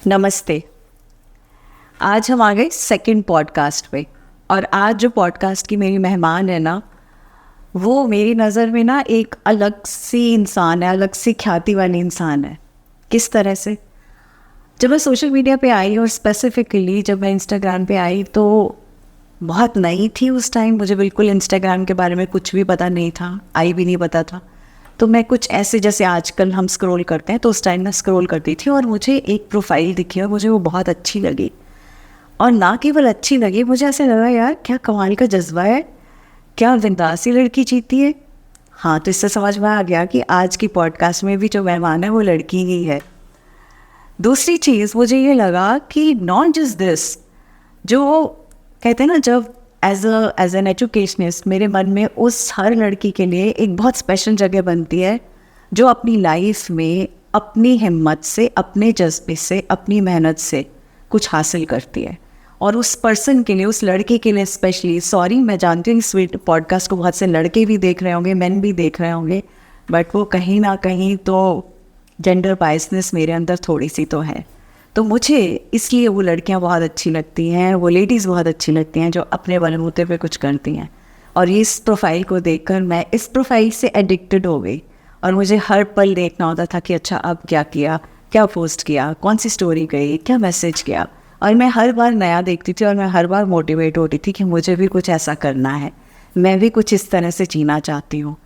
नमस्ते। आज हम आ गए सेकंड पॉडकास्ट पे और आज जो पॉडकास्ट की मेरी मेहमान है ना, वो मेरी नज़र में ना एक अलग सी इंसान है, अलग सी ख्याति वाली इंसान है। किस तरह से? जब मैं सोशल मीडिया पे आई और स्पेसिफिकली जब मैं इंस्टाग्राम पे आई तो बहुत नई थी उस टाइम। मुझे बिल्कुल इंस्टाग्राम के बारे में कुछ भी पता नहीं था, आई भी नहीं पता था। तो मैं कुछ ऐसे जैसे आजकल हम स्क्रॉल करते हैं तो उस टाइम मैं स्क्रॉल करती थी और मुझे एक प्रोफाइल दिखी और मुझे वो बहुत अच्छी लगी। और ना केवल अच्छी लगी, मुझे ऐसे लगा यार क्या कमाल का जज्बा है, क्या बिंदासी लड़की जीती है। हाँ, तो इससे समझ में आ गया कि आज की पॉडकास्ट में भी जो मेहमान है वो लड़की ही है। दूसरी चीज़ मुझे ये लगा कि नॉट जस्ट दिस, जो कहते हैं ना, जब एज एन एजुकेशनिस्ट मेरे मन में उस हर लड़की के लिए एक बहुत स्पेशल जगह बनती है जो अपनी लाइफ में अपनी हिम्मत से, अपने जज्बे से, अपनी मेहनत से कुछ हासिल करती है। और उस पर्सन के लिए, उस लड़के के लिए स्पेशली, सॉरी मैं जानती हूँ इस पॉडकास्ट को बहुत से लड़के भी देख रहे होंगे, मेन भी देख रहे होंगे, बट वो कहीं ना कहीं तो जेंडर बायसनेस मेरे अंदर थोड़ी सी तो है। तो मुझे इसलिए वो लड़कियां बहुत अच्छी लगती हैं, वो लेडीज़ बहुत अच्छी लगती हैं जो अपने बलबूते पे कुछ करती हैं। और इस प्रोफाइल को देखकर मैं इस प्रोफाइल से एडिक्टेड हो गई और मुझे हर पल देखना होता था कि अच्छा अब क्या किया, क्या पोस्ट किया, कौन सी स्टोरी गई, क्या मैसेज किया। और मैं हर बार नया देखती थी और मैं हर बार मोटिवेट होती थी कि मुझे भी कुछ ऐसा करना है, मैं भी कुछ इस तरह से जीना चाहती हूँ।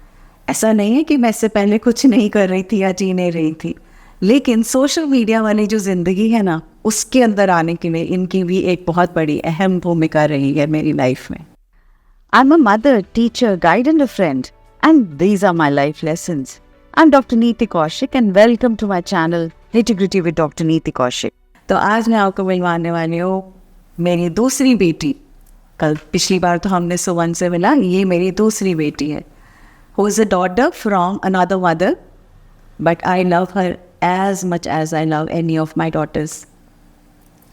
ऐसा नहीं है कि मैं इससे पहले कुछ नहीं कर रही थी या जी नहीं रही थी, लेकिन सोशल मीडिया वाली जो ज़िंदगी है ना, उसके अंदर आने के लिए इनकी भी एक बहुत बड़ी अहम भूमिका रही है मेरी लाइफ में। I am a mother, teacher, guide and a friend, and these are my life lessons. I am doctor Niti Kaushik and welcome to my channel nitty gritty with doctor Niti Kaushik. तो आज मैं आपको मिलवाने वाली हूँ मेरी दूसरी बेटी। कल पिछली बार तो हमने सुवन से मिला, ये मेरी दूसरी बेटी है, who is a daughter from another mother, but I love her as much as I love any of my daughters.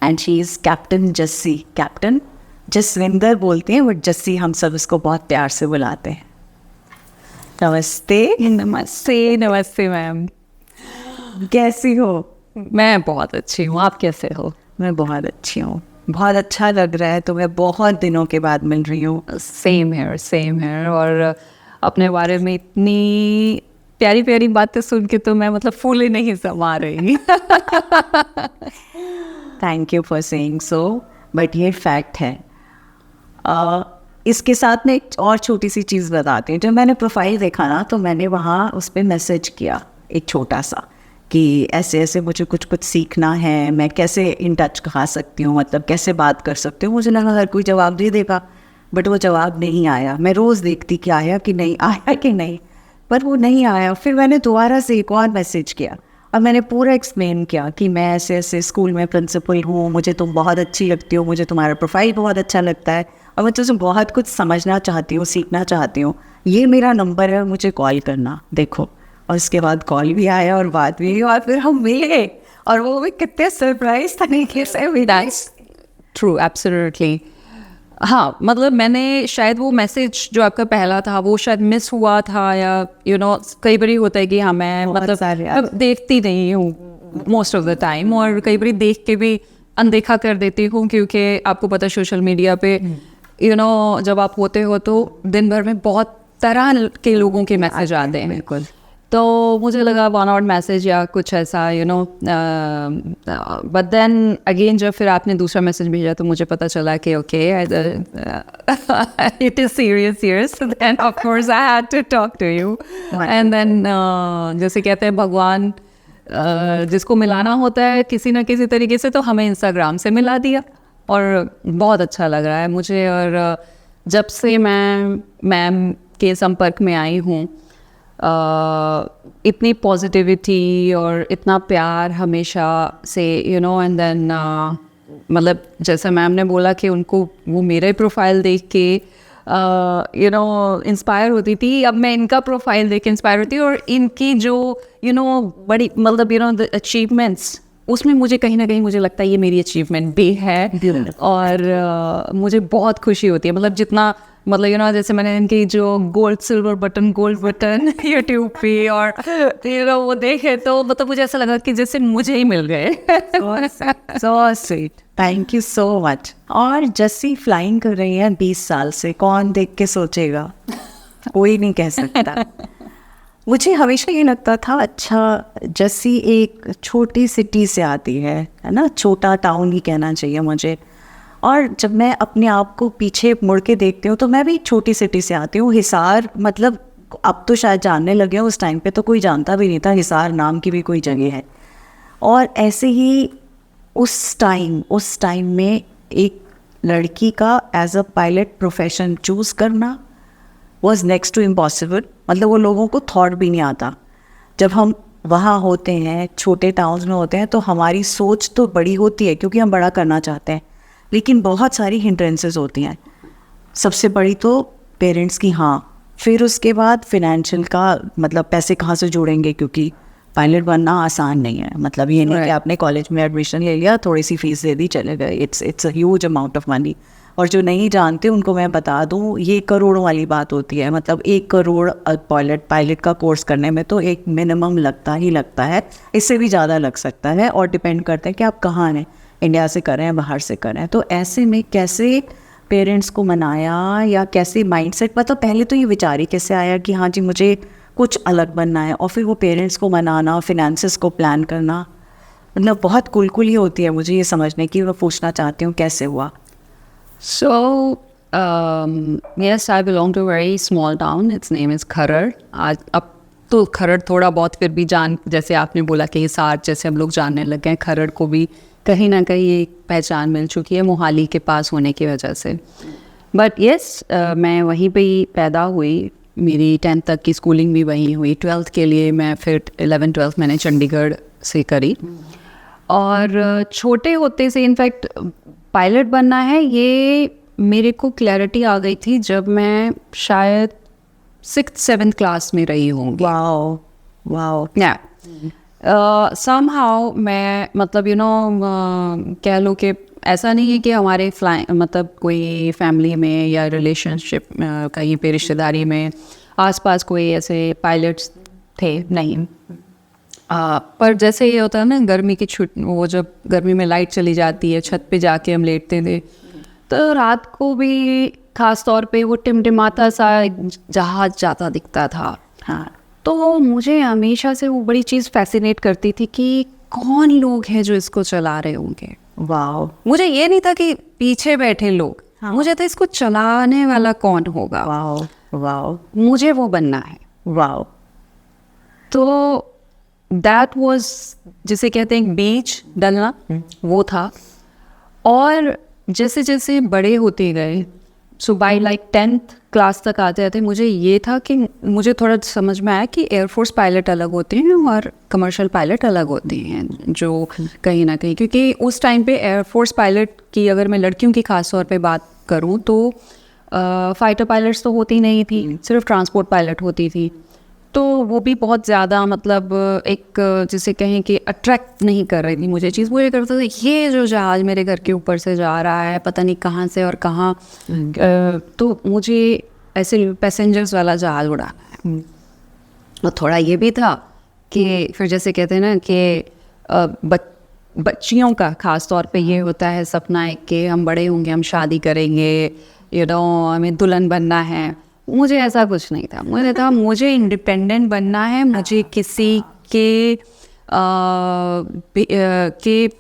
And she is Captain Jassi. Captain Jaswinder बोलते हैं, बट जस्सी हम सब इसको बहुत प्यार से बुलाते हैं। नमस्ते। नमस्ते। नमस्ते मैम, कैसी हो? मैं बहुत अच्छी हूँ, आप कैसे हो? मैं बहुत अच्छी हूँ, बहुत अच्छा लग रहा है। तो मैं बहुत दिनों के बाद मिल रही हूँ। Same here. और अपने बारे में इतनी प्यारी प्यारी बातें सुन के तो मैं मतलब फूल ही नहीं समा रही। Thank you for saying so, but ये फैक्ट है। इसके साथ में एक और छोटी सी चीज़ बताती हूँ। जब मैंने प्रोफाइल देखा ना तो मैंने वहाँ उस पर मैसेज किया एक छोटा सा कि ऐसे ऐसे मुझे कुछ कुछ सीखना है, मैं कैसे इन टच खा सकती हूँ, मतलब कैसे बात कर सकती हूँ। मुझे लगा हर कोई जवाब दे देगा, बट वो जवाब नहीं आया। मैं रोज़ देखती कि आया कि नहीं, पर वो नहीं आया। फिर मैंने दोबारा से एक और मैसेज किया और मैंने पूरा एक्सप्लेन किया कि मैं ऐसे ऐसे स्कूल में प्रिंसिपल हूँ, मुझे तुम बहुत अच्छी लगती हो, मुझे तुम्हारा प्रोफाइल बहुत अच्छा लगता है और मैं तुझसे बहुत कुछ समझना चाहती हूँ, सीखना चाहती हूँ। ये मेरा नंबर है, मुझे कॉल करना, देखो। और उसके बाद कॉल भी आया और बात भी हुई और फिर हम मिले और वो भी कितने सरप्राइज तरीके से। True, absolutely. हाँ, मतलब मैंने शायद वो मैसेज जो आपका पहला था वो शायद मिस हुआ था, या कई बार होता है कि हाँ मैं मतलब देखती नहीं हूँ मोस्ट ऑफ द टाइम, और कई बार देख के भी अनदेखा कर देती हूँ, क्योंकि आपको पता है सोशल मीडिया पे जब आप होते हो तो दिन भर में बहुत तरह के लोगों के मैसेज आते हैं। बिल्कुल। तो मुझे लगा वन आउट मैसेज या कुछ ऐसा बट देन अगेन जब फिर आपने दूसरा मैसेज भेजा तो मुझे पता चला कि okay it is serious, then of course I had to talk to you. And then जैसे कहते हैं भगवान जिसको मिलाना होता है किसी ना किसी तरीके से, तो हमें इंस्टाग्राम से मिला दिया और बहुत अच्छा लग रहा है मुझे। और जब से मैं मैम के संपर्क में आई हूँ, इतनी पॉजिटिविटी और इतना प्यार हमेशा से एंड देन मतलब जैसे मैम ने बोला कि उनको वो मेरे प्रोफाइल देख के इंस्पायर होती थी, अब मैं इनका प्रोफाइल देख के इंस्पायर होती हूँ। और इनकी जो बड़ी मतलब द अचीवमेंट्स उसमें मुझे कहीं ना कहीं मुझे लगता है ये मेरी अचीवमेंट भी है और मुझे बहुत खुशी होती है। मतलब जितना मतलब जैसे मैंने इनकी जो गोल्ड बटन यूट्यूब पे और वो देखे तो मतलब मुझे ऐसा लगा कि जैसे मुझे ही मिल गए। So sweet, thank you so much. और जस्सी फ्लाइंग कर रही है 20 साल से, कौन देख के सोचेगा, कोई नहीं कह सकता। मुझे हमेशा ये लगता था, अच्छा जस्सी एक छोटी सिटी से आती है ना, छोटा टाउन ही कहना चाहिए मुझे। और जब मैं अपने आप को पीछे मुड़ के देखती हूँ तो मैं भी छोटी सिटी से आती हूँ, हिसार। मतलब अब तो शायद जानने लगे हैं, उस टाइम पे तो कोई जानता भी नहीं था हिसार नाम की भी कोई जगह है। और ऐसे ही उस टाइम में एक लड़की का as a pilot profession choose करना वॉज नेक्स्ट टू इम्पॉसिबल। मतलब वो लोगों को थॉट भी नहीं आता। जब हम वहाँ होते हैं, छोटे टाउन्स में होते हैं, तो हमारी सोच तो बड़ी होती है क्योंकि हम बड़ा करना चाहते हैं, लेकिन बहुत सारी हिंड्रेंसेस होती हैं। सबसे बड़ी तो पेरेंट्स की, हाँ, फिर उसके बाद फिनेंशियल का, मतलब पैसे कहाँ से जोड़ेंगे, क्योंकि पायलट बनना आसान नहीं है। मतलब ये नहीं कि आपने कॉलेज में एडमिशन ले लिया, थोड़ी सी फीस दे दी, चले गए। It's a huge amount of money. और जो नहीं जानते उनको मैं बता दूं, ये करोड़ों वाली बात होती है। मतलब 1 करोड़ पायलट का कोर्स करने में तो एक मिनिमम लगता ही लगता है, इससे भी ज़्यादा लग सकता है, और डिपेंड करता है कि आप कहाँ हैं, इंडिया से कर रहे हैं, बाहर से कर रहे हैं। तो ऐसे में कैसे पेरेंट्स को मनाया, या कैसे माइंडसेट, मतलब पहले तो ये विचार ही कैसे आया कि हाँ जी मुझे कुछ अलग बनना है, और फिर वो पेरेंट्स को मनाना, फिनेंसेस को प्लान करना, मतलब बहुत कुलकुली होती है मुझे ये समझने की। मैं पूछना चाहती हूँ कैसे हुआ। So, yes, I belong to a very small town. Its name is खरड़। आज अब तो खरड़ थोड़ा बहुत फिर भी जैसे आपने बोला कि हिसार जैसे हम लोग जानने लग गए, खरड़ को भी कहीं ना कहीं एक पहचान मिल चुकी है मोहाली के पास होने की वजह से। बट येस, मैं वहीं पे ही पैदा हुई। मेरी 10th तक की स्कूलिंग भी वहीं हुई। 12th के लिए मैं फिर 11th-12th मैंने चंडीगढ़ से करी। और छोटे होते से इनफैक्ट पायलट बनना है ये मेरे को क्लैरिटी आ गई थी जब मैं शायद 6th-7th क्लास में रही होंगी। वाओ या समहाउ मैं मतलब कह लो कि ऐसा नहीं है कि हमारे मतलब कोई फैमिली में या रिलेशनशिप कहीं पे रिश्तेदारी में आसपास कोई ऐसे पायलट्स थे, नहीं। पर जैसे ये होता है ना, गर्मी की छुट्टी, वो जब गर्मी में लाइट चली जाती है, छत पे जाके हम लेटते थे, तो रात को भी खास तौर पे वो टिमटिमाता सा जहाज जाता दिखता था। हाँ, तो मुझे हमेशा से वो बड़ी चीज़ फैसिनेट करती थी कि कौन लोग हैं जो इसको चला रहे होंगे। वाओ मुझे ये नहीं था कि पीछे बैठे लोग, हाँ। मुझे था इसको चलाने वाला कौन होगा। वाओ मुझे वो बनना है। वाओ तो दैट वाज, जिसे कहते हैं बीज डलना, वो था। और जैसे जैसे बड़े होते गए, सो बाय लाइक 10th क्लास तक आते आते मुझे ये था कि मुझे थोड़ा समझ में आया कि एयरफोर्स पायलट अलग होते हैं और कमर्शियल पायलट अलग होते हैं, जो कहीं ना कहीं, क्योंकि उस टाइम पे एयरफोर्स पायलट की अगर मैं लड़कियों की खास तौर पे बात करूँ तो फाइटर पायलट्स तो होती नहीं थी, सिर्फ ट्रांसपोर्ट पायलट होती थी। तो वो भी बहुत ज़्यादा मतलब एक जिसे कहें कि अट्रैक्ट नहीं कर रही थी मुझे चीज़। वो ये करता था, ये जो जहाज़ मेरे घर के ऊपर से जा रहा है, पता नहीं कहाँ से और कहाँ, तो मुझे ऐसे पैसेंजर्स वाला जहाज़ उड़ाना है। और थोड़ा ये भी था कि फिर जैसे कहते हैं ना कि बच्चियों का ख़ास तौर पे ये होता है सपना है कि हम बड़े होंगे, हम शादी करेंगे, हमें दुल्हन बनना है। मुझे ऐसा कुछ नहीं था। मुझे था मुझे इंडिपेंडेंट बनना है, मुझे किसी के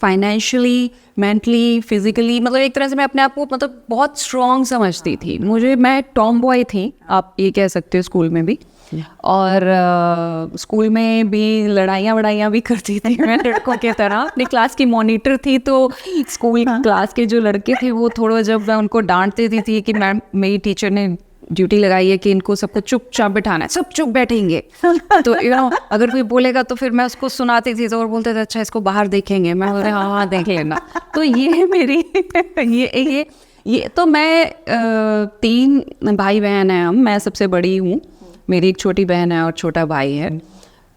फाइनेंशियली, मेंटली, फिजिकली, मतलब एक तरह से मैं अपने आप को मतलब बहुत स्ट्रॉन्ग समझती थी। मैं टॉम बॉय थी, आप ये कह सकते हो, स्कूल में भी। और स्कूल में भी लड़ाइयाँ भी करती थी मैं लड़कों की तरह। अपनी क्लास की मॉनिटर थी, तो स्कूल क्लास के जो लड़के थे वो थोड़ा, जब मैं उनको डांट देती थी कि मैम मेरी टीचर ने ड्यूटी लगाई है कि इनको सबको चुपचाप बैठाना है, सब चुप बैठेंगे। तो अगर कोई बोलेगा तो फिर मैं उसको सुनाती थी, तो और बोलते थे अच्छा इसको बाहर देखेंगे। मैं बोलते हाँ देख लेना। तो ये मेरी ये तो मैं 3 भाई बहन हैं हम, मैं सबसे बड़ी हूँ, मेरी एक छोटी बहन है और छोटा भाई है।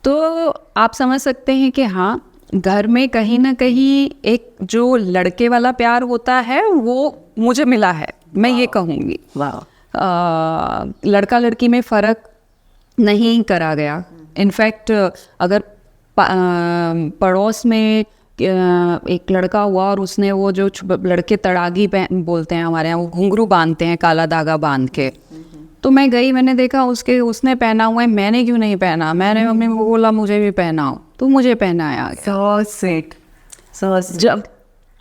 तो आप समझ सकते हैं कि हाँ, घर में कहीं ना कहीं एक जो लड़के वाला प्यार होता है वो मुझे मिला है, मैं ये कहूँगी। लड़का लड़की में फ़र्क नहीं करा गया। इनफैक्ट अगर पड़ोस में एक लड़का हुआ और उसने वो जो लड़के तड़ागी बोलते हैं हमारे यहाँ, वो घुंघरू बांधते हैं काला धागा बांध के, तो मैं गई, मैंने देखा उसने पहना हुआ है, मैंने क्यों नहीं पहना, मैंने मम्मी को बोला मुझे भी पहनाओ, तो मुझे पहनाया। So sweet. जब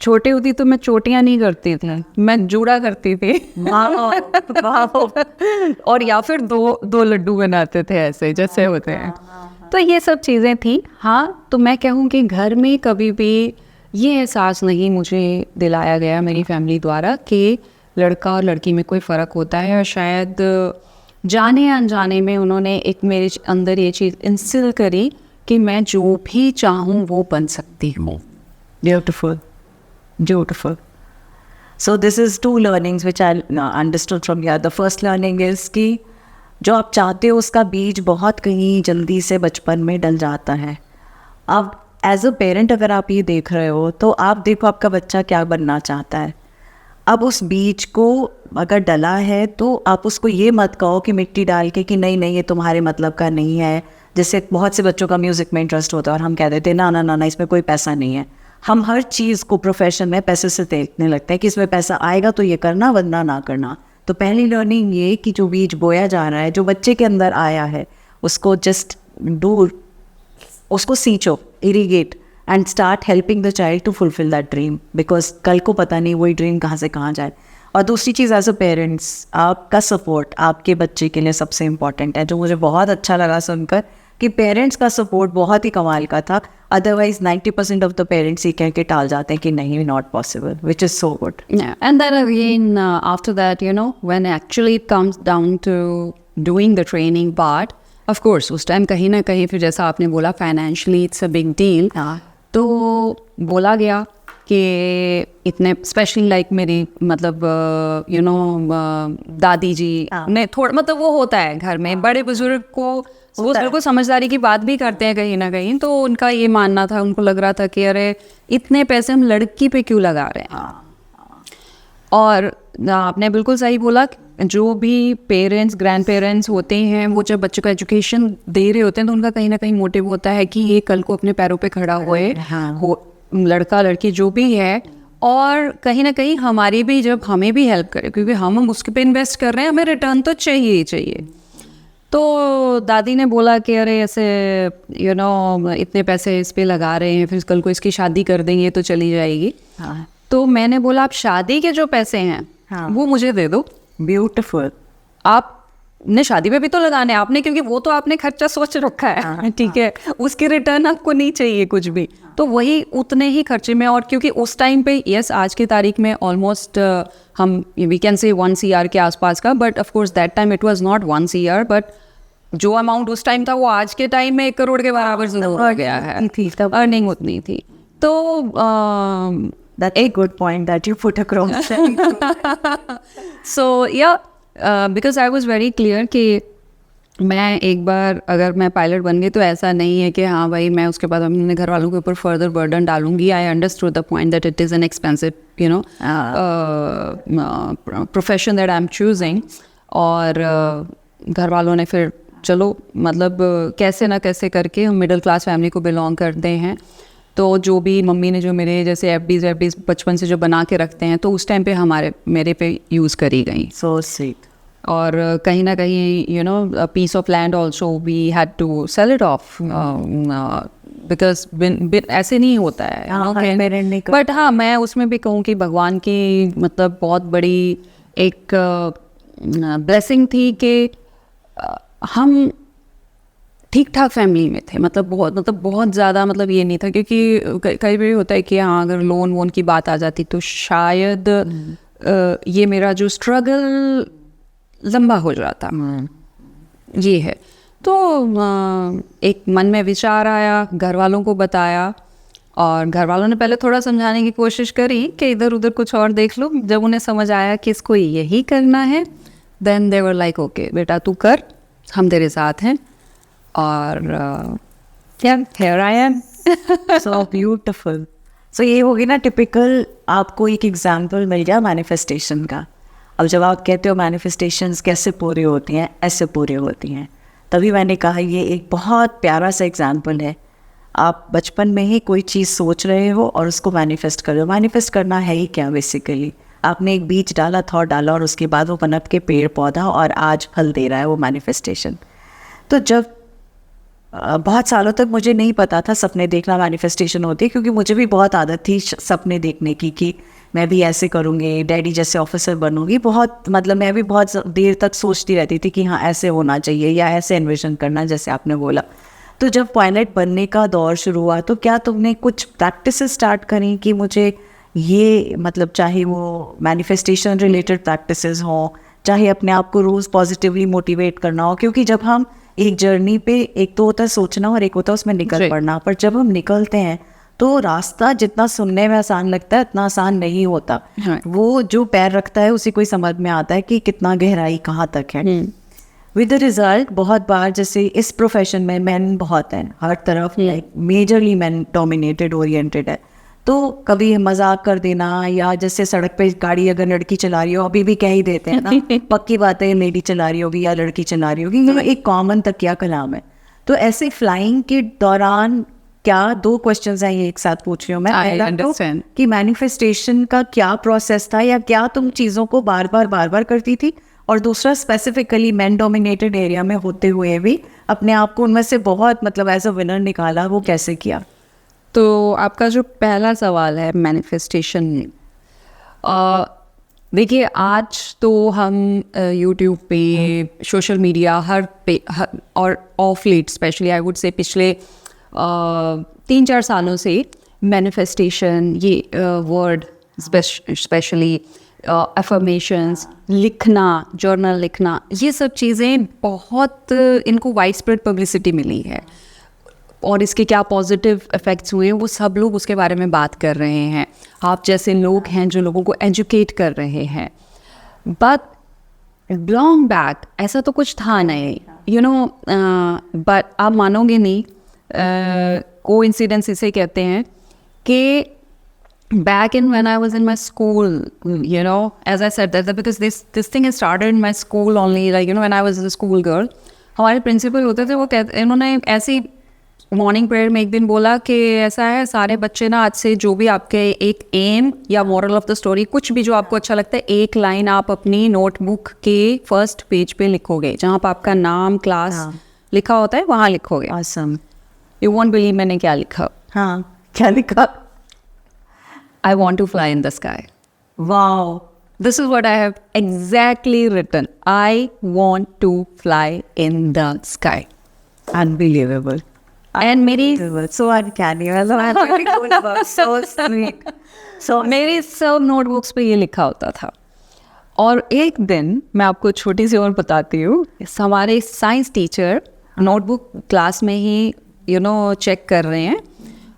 छोटी होती तो मैं चोटियाँ नहीं करती थी, मैं जूड़ा करती थी। और या फिर दो लड्डू बनाते थे ऐसे जैसे होते हैं। तो ये सब चीज़ें थी। हाँ, तो मैं कहूँ कि घर में कभी भी ये एहसास नहीं मुझे दिलाया गया मेरी फैमिली द्वारा कि लड़का और लड़की में कोई फ़र्क होता है, और शायद जाने अनजाने में उन्होंने एक मेरे अंदर ये चीज़ इंस्टिल करी कि मैं जो भी चाहूँ वो बन सकती हूँ। Beautiful. So this is two learnings which I understood from here. The first learning is कि जो आप चाहते हो उसका बीज बहुत कहीं जल्दी से बचपन में डल जाता है। अब एज अ पेरेंट अगर आप ये देख रहे हो तो आप देखो आपका बच्चा क्या बनना चाहता है। अब उस बीज को अगर डला है तो आप उसको ये मत कहो कि मिट्टी डाल के कि नहीं नहीं ये तुम्हारे मतलब का नहीं है। जैसे बहुत से बच्चों का म्यूज़िक में इंटरेस्ट होता है और हम कह देते हैं ना ना ना ना इसमें कोई पैसा नहीं है। हम हर चीज़ को प्रोफेशन में पैसे से देखने लगते हैं कि इसमें पैसा आएगा तो ये करना वरना ना करना। तो पहली लर्निंग ये कि जो बीज बोया जा रहा है, जो बच्चे के अंदर आया है, उसको जस्ट उसको सींचो, irrigate and start helping the child to fulfil that dream, because कल को पता नहीं वही ड्रीम कहाँ से कहाँ जाए। और दूसरी चीज़ एज अ पेरेंट्स आपका सपोर्ट आपके बच्चे के लिए सबसे इम्पॉर्टेंट है, जो मुझे बहुत अच्छा लगा सुनकर कि पेरेंट्स का सपोर्ट बहुत ही कमाल का था। अदरवाइज 90% ऑफ द पेरेंट्स ये कह के टाल जाते हैं कि नहीं not possible, which is so good. And then again after that you know when actually it comes down to doing the training part, of course उस टाइम कहीं ना कहीं फिर जैसा आपने बोला financially it's a big deal. तो बोला गया कि इतने स्पेशली लाइक मेरी मतलब यू नो दादी जी ने थोड़ा मतलब वो होता है घर में बड़े बुजुर्ग को वो बिल्कुल समझदारी की बात भी करते हैं कहीं ना कहीं, तो उनका ये मानना था, उनको लग रहा था कि अरे इतने पैसे हम लड़की पे क्यों लगा रहे हैं। और आपने बिल्कुल सही बोला, जो भी पेरेंट्स ग्रैंड पेरेंट्स होते हैं वो जब बच्चों को एजुकेशन दे रहे होते हैं तो उनका कहीं ना कहीं मोटिव होता है कि ये कल को अपने पैरों पे खड़ा होए, लड़का लड़की जो भी है, और कहीं ना कहीं हमारी भी जब हमें भी हेल्प करे, क्योंकि हम उसके पे इन्वेस्ट कर रहे हैं, हमें रिटर्न तो चाहिए ही चाहिए। तो दादी ने बोला कि अरे ऐसे यू नो इतने पैसे इस पे लगा रहे हैं, फिर कल को इसकी शादी कर देंगे तो चली जाएगी। तो मैंने बोला आप शादी के जो पैसे हैं वो मुझे दे दो। ब्यूटिफुल। आपने शादी पे भी तो लगाने आपने, क्योंकि वो तो आपने खर्चा सोच रखा है, ठीक है, उसके रिटर्न आपको नहीं चाहिए कुछ भी, तो वही उतने ही खर्चे में। और क्योंकि उस टाइम पे यस आज की तारीख में ऑलमोस्ट हम वी कैन से 1 CR के आसपास का, but of course that time it was not 1 CR, but जो अमाउंट उस टाइम था वो आज के टाइम में 1 करोड़ के बराबर जरूर हो गया है, अर्निंग उतनी थी। तो That's a good point that you put across. So yeah, because I was very clear कि मैं एक बार अगर मैं पायलट बन गई तो ऐसा नहीं है कि हाँ भाई मैं उसके बाद अपने घर वालों के ऊपर फर्दर बर्डन डालूंगी। I understood the point that it is an expensive you know profession that I am choosing. और घर वालों ने फिर चलो मतलब कैसे ना कैसे करके हम मिडिल क्लास फैमिली को बिलोंग करते हैं, तो जो भी मम्मी ने जो मेरे जैसे एफडीज बचपन से जो बना के रखते हैं तो उस टाइम पे मेरे पे यूज़ करी गई। So sweet. और कहीं ना कहीं you know piece of land also we had to sell it off, because ऐसे नहीं होता है। बट हाँ मैं उसमें भी कहूँ कि भगवान की मतलब बहुत बड़ी एक ब्लेसिंग थी कि हम ठीक ठाक फैमिली में थे, मतलब बहुत ज़्यादा मतलब ये नहीं था, क्योंकि कई बार होता है कि हाँ अगर लोन वोन की बात आ जाती तो शायद ये मेरा जो स्ट्रगल लंबा हो जाता। ये है। तो एक मन में विचार आया, घर वालों को बताया, और घर वालों ने पहले थोड़ा समझाने की कोशिश करी कि इधर उधर कुछ और देख लो। जब उन्हें समझ आया कि इसको यही करना है, then they were like okay बेटा तू कर, हम तेरे साथ हैं। और here I am. So beautiful. So ये होगी ना टिपिकल, आपको एक एग्जाम्पल मिल गया मैनिफेस्टेशन का. अब जब आप कहते हो मैनिफेस्टेशंस कैसे पूरी होती हैं, ऐसे पूरी होती हैं, तभी मैंने कहा ये एक बहुत प्यारा सा एग्जाम्पल है. आप बचपन में ही कोई चीज़ सोच रहे हो और उसको मैनिफेस्ट कर रहे हो. मैनिफेस्ट करना है ही क्या बेसिकली, आपने एक बीज डाला, थॉट डाला और उसके बाद वो पनप के पेड़ पौधा और आज फल दे रहा है वो मैनिफेस्टेशन. तो जब बहुत सालों तक मुझे नहीं पता था सपने देखना मैनिफेस्टेशन होती है, क्योंकि मुझे भी बहुत आदत थी सपने देखने की कि मैं भी ऐसे करूँगी, डैडी जैसे ऑफिसर बनूँगी. बहुत मतलब मैं भी बहुत देर तक सोचती रहती थी कि हाँ ऐसे होना चाहिए या ऐसे एनविजन करना जैसे आपने बोला. तो जब पायलट बनने का दौर शुरू हुआ तो क्या तुमने कुछ प्रैक्टिस स्टार्ट करी कि मुझे ये मतलब चाहे वो मैनिफेस्टेशन रिलेटेड प्रैक्टिसेस हों, चाहे अपने आप को रोज़ पॉजिटिवली मोटिवेट करना हो, क्योंकि जब हम एक जर्नी पे, एक तो होता है सोचना और एक होता है उसमें निकल पड़ना, पर जब हम निकलते हैं तो रास्ता जितना सुनने में आसान लगता है उतना आसान नहीं होता. वो जो पैर रखता है उसी को ही समझ में आता है कि कितना गहराई कहाँ तक है. विद द रिजल्ट बहुत बार जैसे इस प्रोफेशन में मैन बहुत हैं हर तरफ, मेजरली मैन डोमिनेटेड ओरिएंटेड है. तो कभी मजाक कर देना, या जैसे सड़क पे गाड़ी अगर लड़की चला रही हो, अभी भी कह ही देते हैं ना पक्की बात है लेडी चला रही होगी या लड़की चला रही होगी, ये एक कॉमन तकिया कलाम है. तो ऐसे फ्लाइंग के दौरान क्या, 2 क्वेश्चंस हैं ये एक साथ पूछ रही हूँ मैं. पहला तो कि मैनिफेस्टेशन का क्या प्रोसेस था, या क्या तुम चीज़ों को बार बार करती थी, और दूसरा स्पेसिफिकली मैन डोमिनेटेड एरिया में होते हुए भी अपने आप को उनमें से बहुत मतलब एज अ विनर निकाला, वो कैसे किया? तो आपका जो पहला सवाल है मैनिफेस्टेशन, देखिए आज तो हम यूट्यूब पे, सोशल मीडिया हर और of late specially I would say पिछले 3-4 सालों से मैनिफेस्टेशन ये वर्ड स्पेशली अफर्मेशंस, लिखना, जर्नल लिखना, ये सब चीज़ें बहुत इनको वाइड स्प्रेड पब्लिसिटी मिली है, और इसके क्या पॉजिटिव इफ़ेक्ट्स हुए हैं वो सब लोग उसके बारे में बात कर रहे हैं. आप जैसे लोग हैं जो लोगों को एजुकेट कर रहे हैं. बट लॉन्ग बैक ऐसा तो कुछ था नहीं, यू नो. बट आप मानोगे नहीं, कोइंसिडेंस इसे कहते हैं कि back in when I was in my school, you know, as I said that because this thing has started in my school only, like you know, when I was a school girl. हमारे principal होते थे, वो कहते, उन्होंने ऐसी morning prayer में एक दिन बोला कि ऐसा है सारे बच्चे ना आज से जो भी आपके एक एम या मॉरल ऑफ द स्टोरी, कुछ भी जो आपको अच्छा लगता है, एक लाइन आप अपनी नोटबुक के फर्स्ट पेज पे लिखोगे, जहाँ पर आपका नाम, क्लास लिखा होता है वहाँ लिखोगे. Awesome. You won't believe मैंने क्या लिखा. हाँ, क्या लिखा? I want to fly in the sky. Wow. This is what I have exactly written. I want to fly in the sky. Unbelievable. And मेरी so uncanny. I'm really good about so sweet. So मेरी सब notebooks पे ये लिखा होता था. और एक दिन मैं आपको छोटी सी और बताती हूँ, हमारे साइंस टीचर नोटबुक क्लास में ही यू नो चेक कर रहे हैं,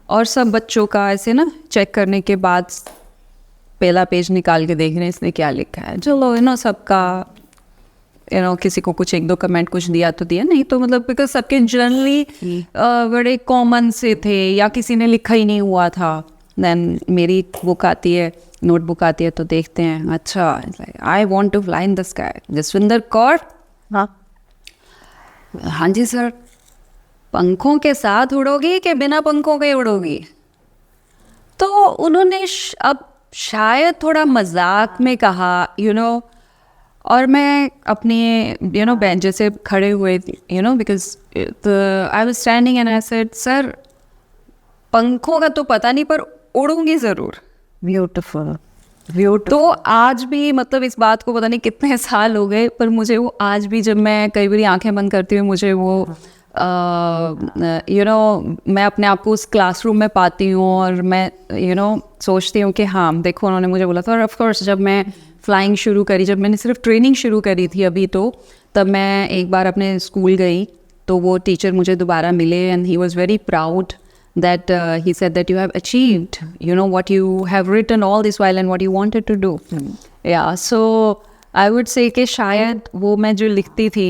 और सब बच्चों का ऐसे ना चेक करने के बाद पहला पेज निकाल के देख रहे हैं इसने क्या लिखा है. चलो यू नो सबका यू नो किसी को कुछ 1-2 कमेंट कुछ दिया तो दिया, नहीं तो मतलब बिकॉज सबके जनरली बड़े कॉमन से थे या किसी ने लिखा ही नहीं हुआ था. देन मेरी बुक आती है, नोटबुक आती है, तो देखते हैं अच्छा I want to fly in the sky. Jaswinder Kaur. हाँ जी सर. पंखों के साथ उड़ोगी कि बिना पंखों के उड़ोगी? तो उन्होंने अब शायद थोड़ा मजाक में कहा यू नो, और मैं अपने यू नो बेंच से खड़े हुए you know because I was standing and I said sir पंखों का तो पता नहीं पर उड़ूंगी ज़रूर. ब्यूटीफुल. तो आज भी मतलब इस बात को पता नहीं कितने साल हो गए, पर मुझे वो आज भी जब मैं कई बार आंखें बंद करती हूँ मुझे वो यू नो मैं अपने आप को उस क्लासरूम में पाती हूँ, और मैं यू नो सोचती हूँ कि हाँ देखो उन्होंने मुझे बोला था. और ऑफ कोर्स जब मैं फ्लाइंग शुरू करी, जब मैंने सिर्फ ट्रेनिंग शुरू करी थी अभी, तो तब मैं एक बार अपने स्कूल गई तो वो टीचर मुझे दोबारा मिले and he was very proud that he said that you have achieved you know what you have written all this while and what you wanted to do. Yeah, so I would say कि शायद वो मैं जो लिखती थी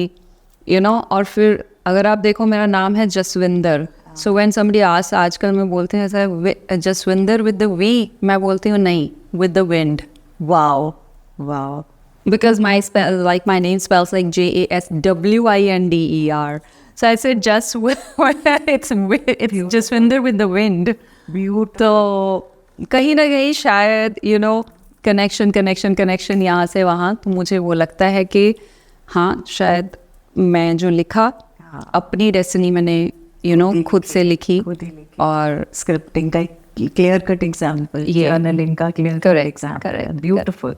you know, और फिर अगर आप देखो मेरा नाम है Jaswinder, so when somebody asks, आजकल मैं बोलते हैं ऐसा जसविंदर विद द वी, मैं बोलती हूँ नहीं, with the wind. Wow wow. Because my name spells like JASWINDER. So I said just it's Jaswinder with the wind. तो कहीं ना कहीं शायद कनेक्शन यहाँ से वहाँ, तो मुझे वो लगता है कि हाँ, शायद मैं जो लिखा अपनी डेस्टिनी मैंने खुद से लिखी. और स्क्रिप्टिंग का क्लियर कट एग्जाम्पल, जर्नलिंग का क्लियर कट एग्जाम्पल. ब्यूटीफुल.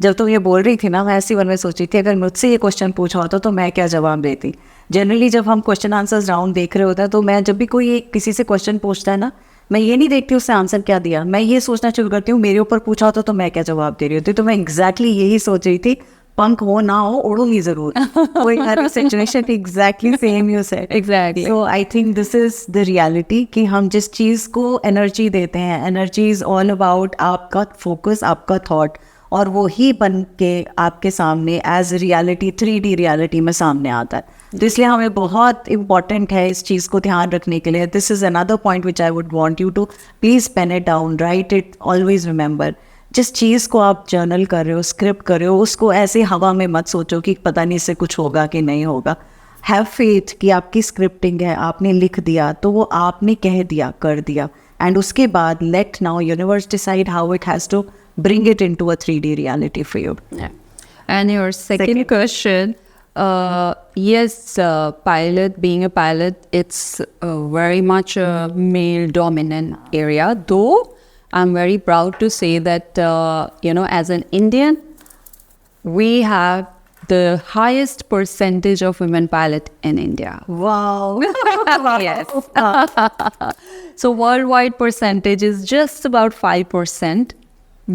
जब तुम ये बोल रही थी ना, मैं ऐसी वन में सोच रही थी अगर मुझसे ये क्वेश्चन पूछा होता तो मैं क्या जवाब देती. जनरली जब हम क्वेश्चन आंसर्स राउंड देख रहे होता है तो मैं जब भी कोई किसी से क्वेश्चन पूछता है ना, मैं ये नहीं देखती उससे आंसर क्या दिया, मैं ये सोचना शुरू करती हूँ मेरे ऊपर पूछा होता तो मैं क्या जवाब दे रही होती. तो मैं एग्जैक्टली यही सोच रही थी, पंख हो ना हो उड़ूंगी जरूर. कोई हर situation exactly same you said. Exactly. So I think this is the reality कि हम जिस चीज़ को एनर्जी देते हैं, एनर्जी इज ऑल अबाउट आपका फोकस, आपका थॉट, और वो ही बन के आपके सामने एज रियलिटी 3D रियलिटी में सामने आता है. तो इसलिए हमें बहुत इम्पॉर्टेंट है इस चीज़ को ध्यान रखने के लिए. This is another point which I would want you to please pen it down, write it, always remember. जिस चीज़ को आप जर्नल कर रहे हो, स्क्रिप्ट कर रहे हो, उसको ऐसे हवा में मत सोचो कि पता नहीं इससे कुछ होगा कि नहीं होगा. हैव फेथ कि आपकी स्क्रिप्टिंग है, आपने लिख दिया तो वो आपने कह दिया, कर दिया, एंड उसके बाद let now universe decide how it has to bring it into a 3D reality for you. Yeah. And your second question, yes, pilot, being a pilot, it's very much a male dominant area, though I'm very proud to say that, as an Indian, we have the highest percentage of women pilot in India. Wow. Yes. So worldwide percentage is just about 5%.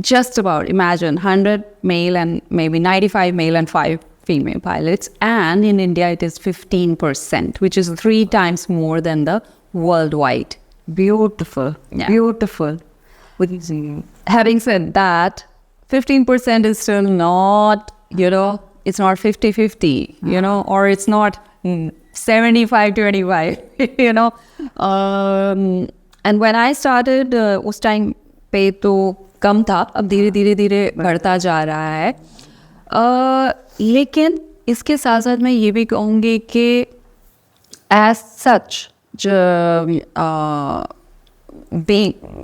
Just about, imagine 100 male and maybe 95 male and 5 female pilots, and in India it is 15%, which is 3 times more than the worldwide. Beautiful. Yeah. Beautiful. Having said that, 15% is still not, it's not 50-50, or it's not 75-25, and when I started, उस time पे तो कम था, अब धीरे धीरे बढ़ता जा रहा है. लेकिन इसके साथ साथ मैं ये भी कहूँगी कि एज सच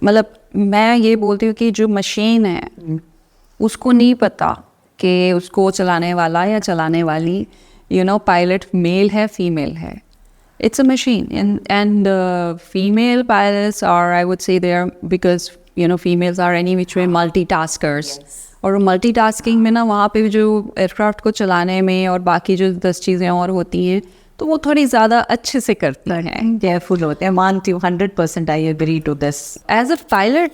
मतलब मैं ये बोलती हूँ कि जो मशीन है उसको नहीं पता कि उसको चलाने वाला या चलाने वाली पायलट मेल है फीमेल है. It's a machine, and female pilots are, I would say, there because females are any which way multitaskers. Yes. और मल्टीटास्किंग में ना वहाँ पे जो एयरक्राफ्ट को चलाने में और बाकी जो 10 चीज़ें और होती हैं तो वो थोड़ी ज़्यादा अच्छे से करती हैं, केयरफुल होते हैं. मानती हूँ 100%, I agree to this. As a pilot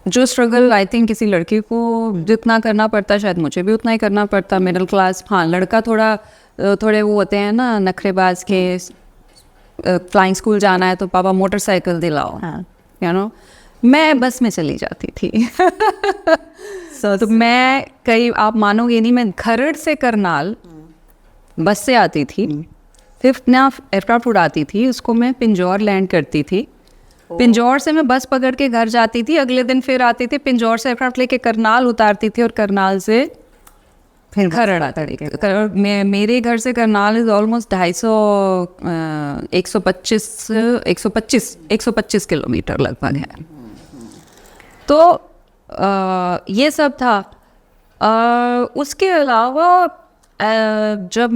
जो स्ट्रगल आई थिंक किसी लड़की को जितना करना पड़ता शायद मुझे भी उतना ही करना पड़ता. मिडिल क्लास, हाँ, लड़का थोड़े वो होते हैं ना नखरेबाज के, फ्लाइंग स्कूल जाना है तो पापा मोटरसाइकिल दिलाओ. हाँ. मैं बस में चली जाती थी. तो मैं आप मानोगे नहीं, मैं खरड़ से करनाल बस से आती थी, फिर अपना एयरक्राफ्ट उड़ाती थी, उसको मैं पिंजौर लैंड करती थी. पिंजौर से मैं बस पकड़ के घर जाती थी, अगले दिन फिर आती थी, पिंजौर से एयरक्राफ्ट लेके करनाल उतारती थी और करनाल से फिर खरड़ आती थी. मेरे घर से करनाल इज ऑलमोस्ट 125 किलोमीटर लगभग है. तो ये सब था. उसके अलावा जब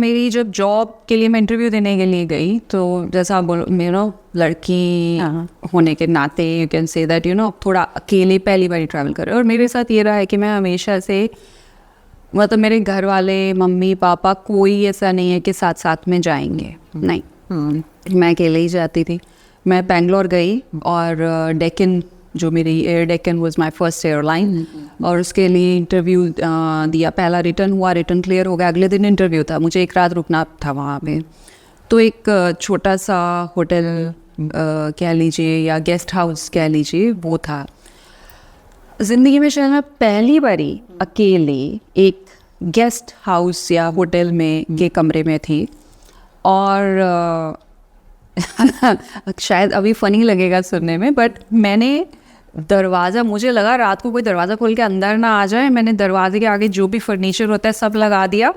जॉब के लिए मैं इंटरव्यू देने के लिए गई तो जैसा आप बोलो लड़की होने के नाते यू कैन से दैट थोड़ा अकेले पहली बार ट्रैवल कर रहे. और मेरे साथ ये रहा है कि मैं हमेशा से मतलब मेरे घर वाले मम्मी पापा कोई ऐसा नहीं है कि साथ साथ में जाएंगे, नहीं. मैं अकेले ही जाती थी. मैं बेंगलोर गई और डेक्कन, जो मेरी air Deccan was my first airline, और उसके लिए इंटरव्यू दिया. पहला रिटर्न हुआ, रिटर्न क्लियर हो गया, अगले दिन इंटरव्यू था. मुझे एक रात रुकना था वहाँ पे. तो एक छोटा सा होटल कह लीजिए या गेस्ट हाउस कह लीजिए वो था. ज़िंदगी में शायद मैं पहली बारी अकेले एक गेस्ट हाउस या होटल में के कमरे में थी. और शायद अभी फ़नी लगेगा सुनने में, बट मैंने दरवाज़ा, मुझे लगा रात को कोई दरवाज़ा खोल के अंदर ना आ जाए, मैंने दरवाजे के आगे जो भी फर्नीचर होता है सब लगा दिया,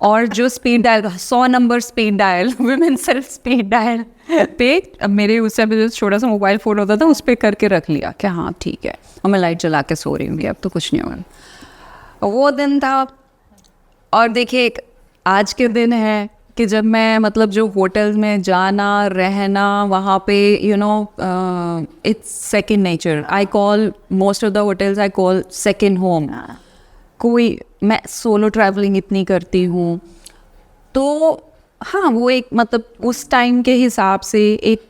और जो speed dial 100 number speed dial, women self speed dial पे, अब मेरे उस टाइम जो छोटा सा मोबाइल फ़ोन होता था उस पर करके रख लिया कि हाँ ठीक है, और मैं लाइट जला के सो रही हूँ, अब तो कुछ नहीं होगा। वो दिन था। और देखिए एक आज के दिन है कि जब मैं मतलब जो होटल्स में जाना रहना वहाँ पे it's second nature. I call most of the hotels I call second home. कोई मैं सोलो ट्रैवलिंग इतनी करती हूँ, तो हाँ वो एक मतलब उस टाइम के हिसाब से एक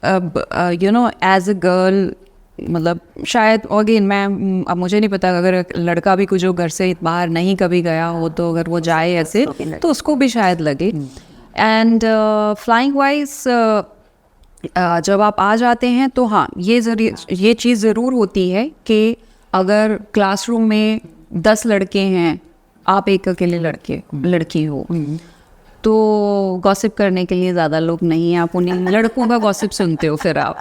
एज अ गर्ल, मतलब शायद अगेन मैं अब मुझे नहीं पता, अगर लड़का भी कुछ जो घर से बाहर नहीं कभी गया हो तो अगर वो जाए ऐसे तो उसको भी शायद लगे। एंड फ्लाइंग वाइज जब आप आ जाते हैं तो हाँ ये चीज़ ज़रूर होती है कि अगर क्लासरूम में 10 लड़के हैं, आप एक अकेले लड़की हो, तो गॉसिप करने के लिए ज़्यादा लोग नहीं हैं, आप उन्हीं लड़कों का गॉसिप सुनते हो फिर आप।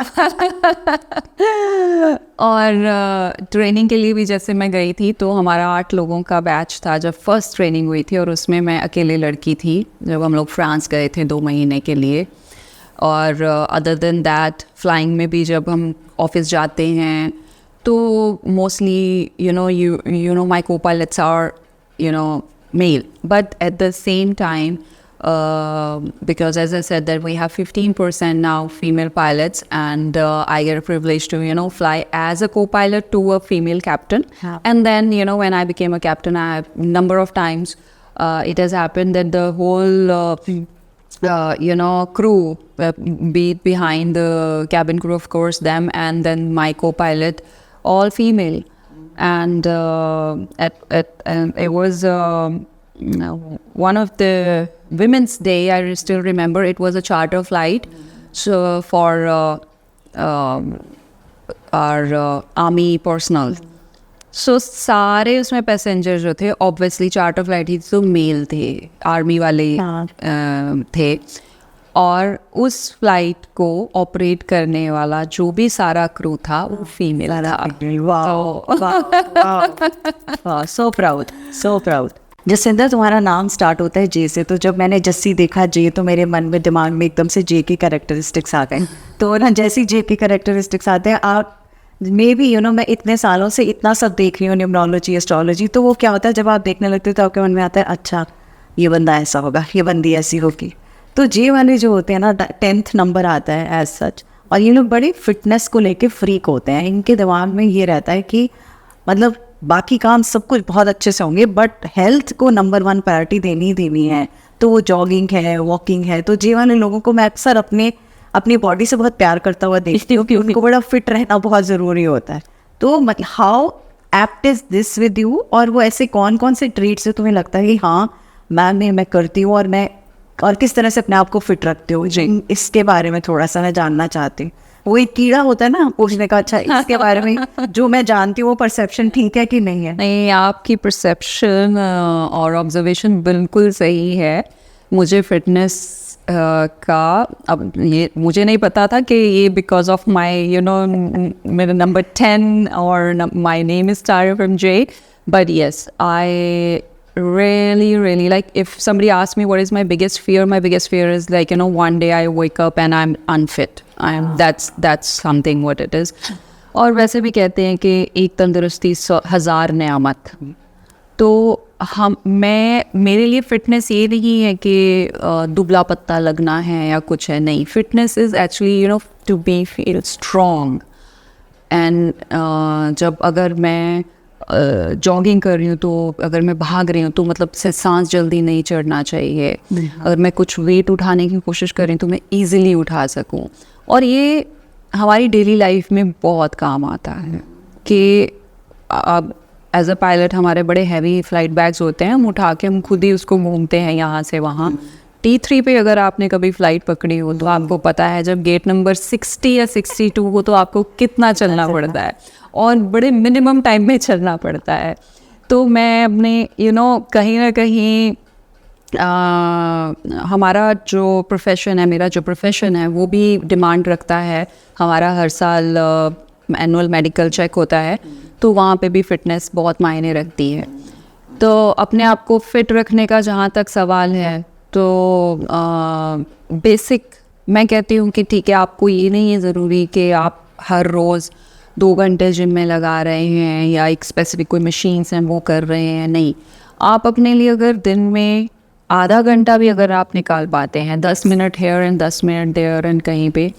और ट्रेनिंग के लिए भी जैसे मैं गई थी तो हमारा 8 लोगों का बैच था जब फर्स्ट ट्रेनिंग हुई थी, और उसमें मैं अकेले लड़की थी जब हम लोग फ्रांस गए थे 2 महीने के लिए। और अदर देन दैट फ्लाइंग में भी जब हम ऑफिस जाते हैं तो mostly you know my co-pilots are male, but at the same time because as I said that we have 15% now female pilots, and I get a privilege to fly as a co-pilot to a female captain. And then when I became a captain, I number of times it has happened that the whole crew, be it behind the cabin crew, of course, them, and then my co-pilot, all female. And it was one of the Women's Day, I still remember. It was a charter flight, so for our army personnel. So सारे उसमें passenger जो थे obviously charter flight ही तो mail थे, army वाले थे, और उस फ्लाइट को ऑपरेट करने वाला जो भी सारा क्रू था वो फीमेल था। So proud. जसिंदा, तुम्हारा नाम स्टार्ट होता है जे से, तो जब मैंने जस्सी देखा जे तो मेरे मन में दिमाग में एकदम से जे की कैरेक्टरिस्टिक्स आ गए। तो ना जैसी जे की कैरेक्टरिस्टिक्स आते हैं, आप मे बी मैं इतने सालों से इतना सब देख रही हूँ, न्यूमरोलॉजी, एस्ट्रोलॉजी, तो वो क्या होता है जब आप देखने लगते हो तो आपके मन में आता है अच्छा ये बंदा ऐसा होगा, ये बंदी ऐसी होगी। तो जे वाले जो होते हैं ना 10th नंबर आता है एज सच, और ये लोग बड़े फिटनेस को लेके फ्रीक होते हैं। इनके दिमाग में ये रहता है कि मतलब बाकी काम सब कुछ बहुत अच्छे से होंगे बट हेल्थ को नंबर 1 प्रायोरिटी देनी है। तो वो जॉगिंग है, वॉकिंग है। तो जे वाले लोगों को मैं अक्सर अपनी बॉडी से बहुत प्यार करता हुआ देखती हूँ कि उनको बड़ा फिट रहना बहुत ज़रूरी होता है। तो मतलब how apt is this with you, और वो ऐसे कौन कौन से ट्रीट से तुम्हें लगता है कि हाँ मैं करती हूँ, और किस तरह से अपने आप को फिट रखते हो? जी, इसके बारे में थोड़ा सा मैं जानना चाहती हूँ। वो एक कीड़ा होता है ना पूछने का, अच्छा इसके बारे में जो मैं जानती हूँ वो परसेप्शन ठीक है कि नहीं है? नहीं, आपकी परसेप्शन और ऑब्जर्वेशन बिल्कुल सही है। मुझे फिटनेस का अब ये मुझे नहीं पता था कि ये बिकॉज ऑफ माई मेरा नंबर 10 और my name is started from J, but yes I really like, if somebody asks me what is my biggest fear is like one day I wake up and I'm unfit. That's something what it is. और वैसे भी कहते हैं कि एक तंदुरुस्ती 1000 नेमत। तो मेरे लिए फिटनेस ये नहीं है कि दुबला पत्ता लगना है या कुछ है, नहीं। Fitness is actually to be feel strong. And जब अगर मैं जॉगिंग कर रही हूँ, तो अगर मैं भाग रही हूँ तो मतलब से सांस जल्दी नहीं चढ़ना चाहिए। अगर मैं कुछ वेट उठाने की कोशिश कर रही हूँ तो मैं इजीली उठा सकूँ। और ये हमारी डेली लाइफ में बहुत काम आता है कि अब एज अ पायलट हमारे बड़े हैवी फ्लाइट बैग्स होते हैं, हम उठा के हम खुद ही उसको घूमते हैं यहाँ से वहाँ। T3 पे अगर आपने कभी फ़्लाइट पकड़ी हो तो आपको पता है जब गेट नंबर 60 या 62 हो तो आपको कितना चलना पड़ता है, और बड़े मिनिमम टाइम में चलना पड़ता है। तो मैं अपने कहीं ना कहीं हमारा जो प्रोफेशन है, मेरा जो प्रोफेशन है वो भी डिमांड रखता है, हमारा हर साल एनुअल मेडिकल चेक होता है, तो वहाँ पे भी फ़िटनेस बहुत मायने रखती है। तो अपने आप को फिट रखने का जहाँ तक सवाल है, तो बेसिक मैं कहती हूँ कि ठीक है, आपको ये नहीं है ज़रूरी कि आप हर रोज़ 2 घंटे जिम में लगा रहे हैं या एक स्पेसिफिक कोई मशीन्स हैं वो कर रहे हैं, नहीं। आप अपने लिए अगर दिन में आधा घंटा भी अगर आप निकाल पाते हैं, 10 minute here and 10 minute there and कहीं पे।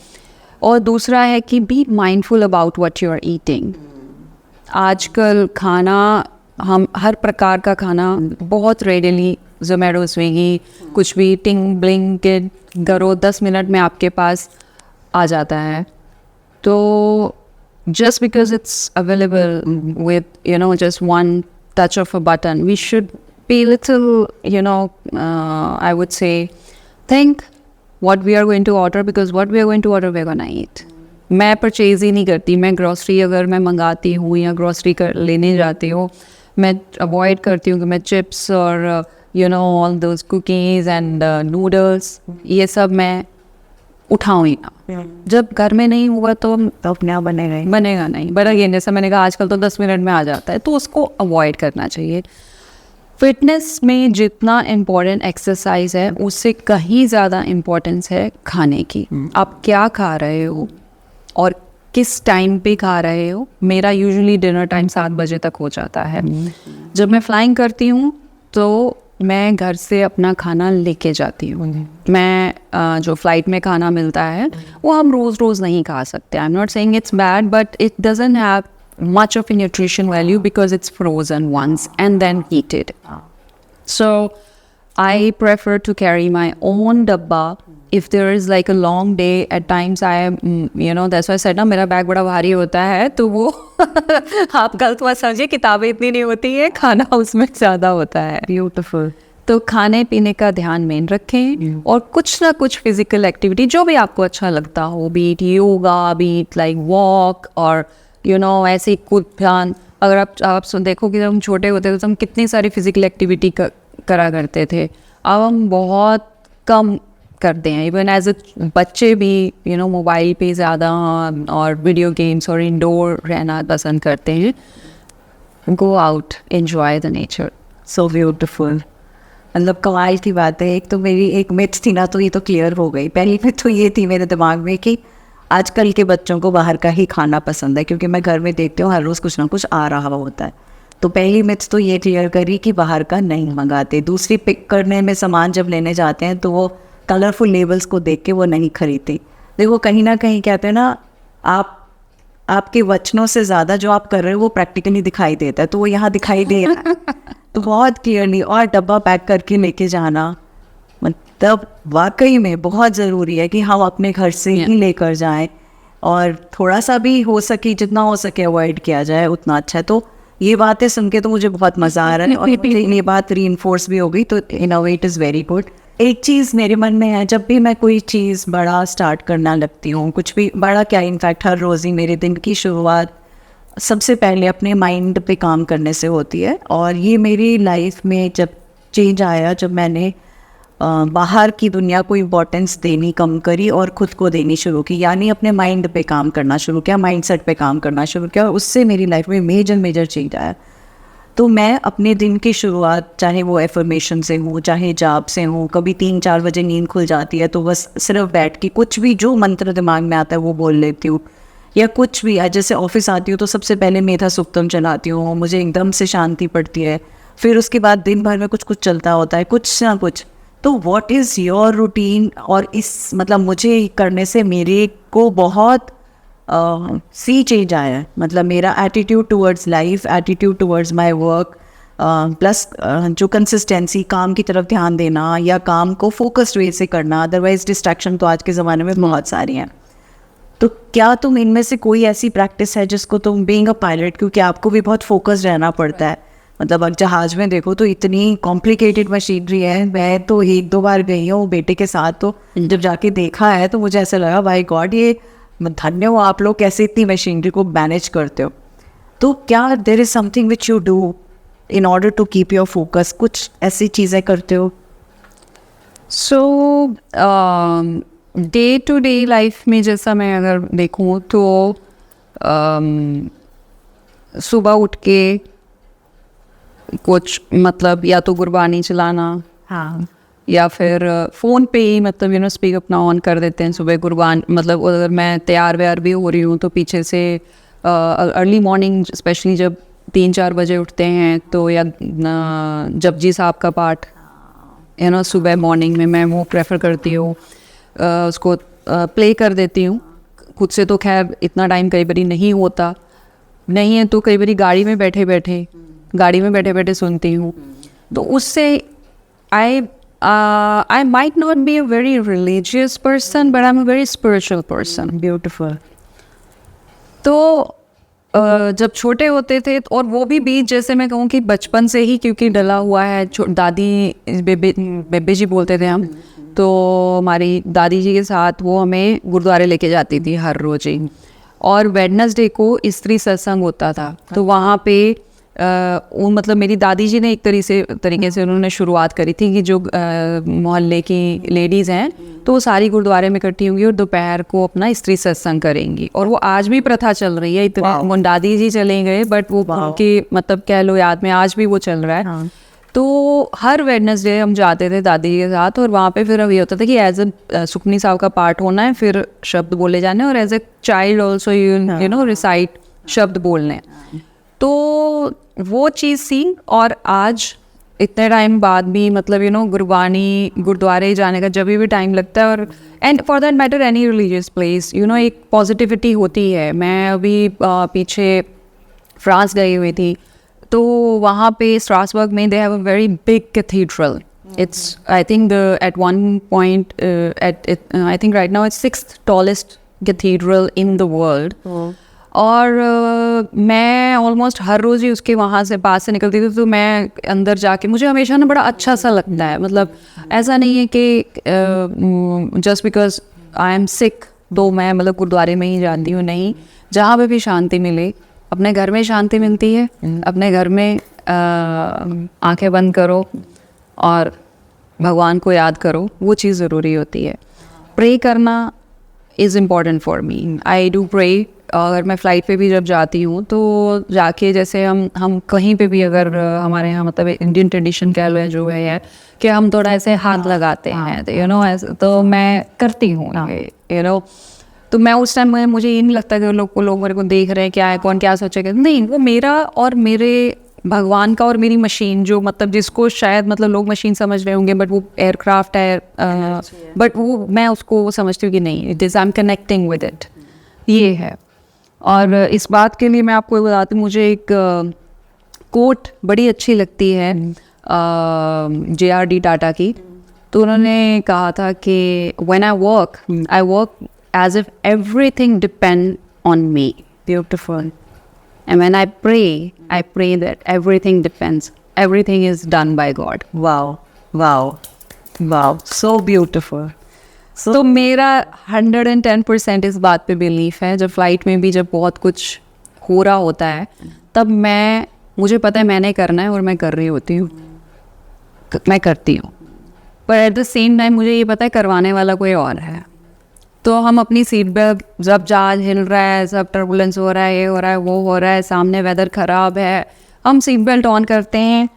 और दूसरा है कि be mindful about what you are eating. आजकल खाना, हम हर प्रकार का खाना बहुत रेडिली ज़ोमैटो, स्विगी, कुछ भी टिंग ब्लिंग के करो, 10 मिनट में आपके पास आ जाता है। तो just because it's available with, you know, just one touch of a button, we should be little, you know, I would say, think what we are going to order, because what we are going to order we're gonna eat. मैं purchase ही नहीं करती, मैं grocery अगर मैं मंगाती हूँ या grocery कर लेने जाती हूँ, मैं अवॉइड करती हूँ कि मैं चिप्स और you know all those cookies and noodles ये सब मैं उठाऊँ ही ना। जब घर में नहीं हुआ तो अपने आप बनेगा नहीं। बट अगेन, जैसा मैंने कहा, आजकल तो 10 मिनट में आ जाता है, तो उसको अवॉइड करना चाहिए। फिटनेस में जितना इम्पोर्टेंट एक्सरसाइज है, उससे कहीं ज़्यादा इम्पोर्टेंस है खाने की। आप क्या खा रहे हो और किस टाइम पे खा रहे हो। मेरा यूजुअली डिनर टाइम 7 बजे तक हो जाता है। जब मैं फ्लाइंग करती हूँ तो मैं घर से अपना खाना लेके जाती हूँ। मैं जो फ़्लाइट में खाना मिलता है वो हम रोज़ रोज़ नहीं खा सकते। I am not saying it's bad, but it doesn't have much of a nutrition value because it's frozen once and then heated. So I prefer to carry my own dabba. If there is like a long day, at times I am, you know, that's why I said ना, मेरा bag बड़ा भारी होता है, तो वो आप गलत मत समझिए, किताबें इतनी नहीं होती है, खाना उसमें ज़्यादा होता है। ब्यूटीफुल। तो खाने पीने का ध्यान मेन रखें और कुछ ना कुछ फिजिकल एक्टिविटी जो भी आपको अच्छा लगता हो, be it yoga, be it like walk, और यू नो ऐसे कूद फान। अगर आप देखोगे, जब हम छोटे होते थे तो हम कितनी सारी फिजिकल एक्टिविटी करा करते थे। अब हम बहुत कम करते हैं। इवन एज ए बच्चे भी यू नो मोबाइल पे ज़्यादा और वीडियो गेम्स और इंडोर रहना पसंद करते हैं। Go out, enjoy the nature. So beautiful. मतलब कमाल की बात है। एक तो मेरी एक मिथ थी ना, तो ये तो क्लियर हो गई। पहली मिथ तो ये थी मेरे दिमाग में कि आजकल के बच्चों को बाहर का ही खाना पसंद है, क्योंकि मैं घर में देखती हूँ हर रोज़ कुछ ना कुछ आ रहा होता है। तो पहली मिथ तो ये क्लियर करी कि बाहर का नहीं मंगाते। दूसरी, पिक करने में सामान जब लेने जाते हैं तो वो कलरफुल लेबल्स को देख के वो नहीं खरीदते। देखो, कहीं ना कहीं कहते हैं ना, आपके वचनों से ज़्यादा जो आप कर रहे हो वो प्रैक्टिकली दिखाई देता है, तो वो यहाँ दिखाई दे रहा है। तो बहुत क्लियरली। और डब्बा पैक करके लेके जाना, मतलब वाकई में बहुत ज़रूरी है कि हम अपने घर से ही लेकर जाएं, और थोड़ा सा भी हो सके, जितना हो सके अवॉइड किया जाए उतना अच्छा है। तो ये बातें सुन के तो मुझे बहुत मज़ा आ रहा है, और ये बात रीइंफोर्स भी हो गई, तो in a way it is very good. एक चीज़ मेरे मन में है, जब भी मैं कोई चीज़ बड़ा स्टार्ट करना लगती हूँ, कुछ भी बड़ा क्या, इनफैक्ट हर रोज़ ही मेरे दिन की शुरुआत सबसे पहले अपने माइंड पे काम करने से होती है। और ये मेरी लाइफ में जब चेंज आया, जब मैंने बाहर की दुनिया को इम्पोर्टेंस देनी कम करी और ख़ुद को देनी शुरू की, यानी अपने माइंड पे काम करना शुरू किया, माइंडसेट पे काम करना शुरू किया, और उससे मेरी लाइफ में मेजर चेंज आया। तो मैं अपने दिन की शुरुआत, चाहे वो एफर्मेशन से हो, चाहे जाप से हो, कभी 3-4 बजे नींद खुल जाती है तो बस सिर्फ बैठ के कुछ भी जो मंत्र दिमाग में आता है वो बोल लेती हूँ, या कुछ भी। जैसे ऑफिस आती हूँ तो सबसे पहले मेधा सुक्तम चलाती हूँ, मुझे एकदम से शांति पड़ती है। फिर उसके बाद दिन भर में कुछ चलता होता है, कुछ ना कुछ। तो व्हाट इज़ योर रूटीन? और इस मतलब मुझे करने से मेरे को बहुत सी चेंज आया है। मतलब मेरा attitude towards life, attitude towards my work, plus जो कंसिस्टेंसी, काम की तरफ ध्यान देना या काम को फोकस्ड वे से करना। अदरवाइज डिस्ट्रैक्शन तो आज के ज़माने में बहुत सारी हैं। तो क्या तुम इनमें से कोई ऐसी प्रैक्टिस है जिसको तुम, बीइंग अ पायलट, क्योंकि आपको भी बहुत फोकस्ड रहना पड़ता है, मतलब अब जहाज़ में देखो तो इतनी कॉम्प्लिकेटेड मशीनरी है। मैं तो 1-2 बार गई हूँ बेटे के साथ, तो जब जाके देखा है तो मुझे ऐसा लगा, भाई गॉड, ये धन्य हो आप लोग, कैसे इतनी मशीनरी को मैनेज करते हो। तो क्या there is something which you do in order to keep your focus? कुछ ऐसी चीज़ें करते हो? So day to day life में जैसा मैं अगर देखूँ तो सुबह उठ के कुछ मतलब या तो गुरबानी चलाना, हाँ, या फिर फ़ोन पे ही मतलब स्पीक अपना ऑन कर देते हैं सुबह गुरबान, मतलब अगर मैं तैयार व्यार भी हो रही हूँ तो पीछे से अर्ली मॉर्निंग स्पेशली जब 3-4 बजे उठते हैं तो या जपजी साहब का पाठ सुबह मॉर्निंग में मैं वो प्रेफर करती हूँ, उसको प्ले कर देती हूँ। खुद से तो खैर इतना टाइम कई बारी नहीं होता, नहीं है तो कई बारी गाड़ी में बैठे बैठे सुनती हूँ। तो उससे I might not be a very religious person, but I'm a very spiritual person. Beautiful. तो जब छोटे होते थे और वो भी बीच जैसे मैं कहूँ कि बचपन से ही क्योंकि डला हुआ है, दादी बेबे जी बोलते थे हम, तो हमारी दादी जी के साथ वो हमें गुरुद्वारे लेके जाती थी हर रोज ही, और वेडनेसडे को स्त्री सत्संग होता था। तो वहाँ पे वो मतलब मेरी दादी जी ने एक तरीके से उन्होंने शुरुआत करी थी कि जो मोहल्ले की लेडीज़ हैं तो वो सारी गुरुद्वारे में इकट्ठी होंगी और दोपहर को अपना स्त्री सत्संग करेंगी, और वो आज भी प्रथा चल रही है। इतने दादी जी चले गए बट वो उनकी मतलब कह लो याद में आज भी वो चल रहा है। हाँ। तो हर वेडनेसडे हम जाते थे दादी के साथ, और वहाँ पे फिर अब ये होता था कि एज ए सुखनी साहब का पाठ होना है, फिर शब्द बोले जाने, और as a child also you know recite शब्द बोलने। तो वो चीज़ सी, और आज इतने टाइम बाद भी मतलब गुरबानी गुरुद्वारे जाने का जब भी टाइम लगता है, और and for that matter any religious place एक पॉजिटिविटी होती है। मैं अभी पीछे फ्रांस गई हुई थी, तो वहाँ पे स्ट्रासबर्ग में they have a very big cathedral. It's I think at one point I think right now it's 6th tallest cathedral in the world. और मैं ऑलमोस्ट हर रोज़ ही उसके वहाँ से पास से निकलती थी, तो मैं अंदर जाके मुझे हमेशा ना बड़ा अच्छा सा लगता है। मतलब ऐसा नहीं है कि just because I am sick तो मैं मतलब गुरुद्वारे में ही जाती हूँ, नहीं, जहाँ पे भी शांति मिले। अपने घर में शांति मिलती है, अपने घर में आंखें बंद करो और भगवान को याद करो, वो चीज़ ज़रूरी होती है। प्रे करना is important for me. I do pray. अगर मैं फ़्लाइट पे भी जब जाती हूँ तो जाके जैसे हम कहीं पे भी अगर हमारे यहाँ मतलब इंडियन ट्रेडिशन कह लो जो है कि हम थोड़ा ऐसे हाथ लगाते हैं, तो ऐसे तो मैं करती हूँ तो मैं उस टाइम में मुझे ये नहीं लगता कि लोग मेरे को देख रहे हैं क्या है, कौन क्या सोचेगा, नहीं, वो मेरा और मेरे भगवान का और मेरी मशीन जो मतलब जिसको शायद मतलब लोग मशीन समझ रहे होंगे बट वो एयरक्राफ्ट है, बट वो मैं उसको समझती हूँ कि नहीं, it is I am connecting with it, ये है। और इस बात के लिए मैं आपको बताती हूँ, मुझे एक कोट बड़ी अच्छी लगती है JRD टाटा की। तो उन्होंने कहा था कि when I work as if everything depend on me. Beautiful. And when I pray that everything is done by God. Wow, so beautiful. तो मेरा 110% इस बात पे बिलीफ है। जब फ्लाइट में भी जब बहुत कुछ हो रहा होता है तब मुझे पता है मैंने करना है और मैं कर रही होती हूँ, मैं करती हूँ, पर एट द सेम टाइम मुझे ये पता है करवाने वाला कोई और है। तो हम अपनी सीट बेल्ट, जब जहाज हिल रहा है, सब टर्बुलेंस हो रहा है, ये हो रहा है, वो हो रहा है, सामने वेदर ख़राब है, हम सीट बेल्ट ऑन करते हैं,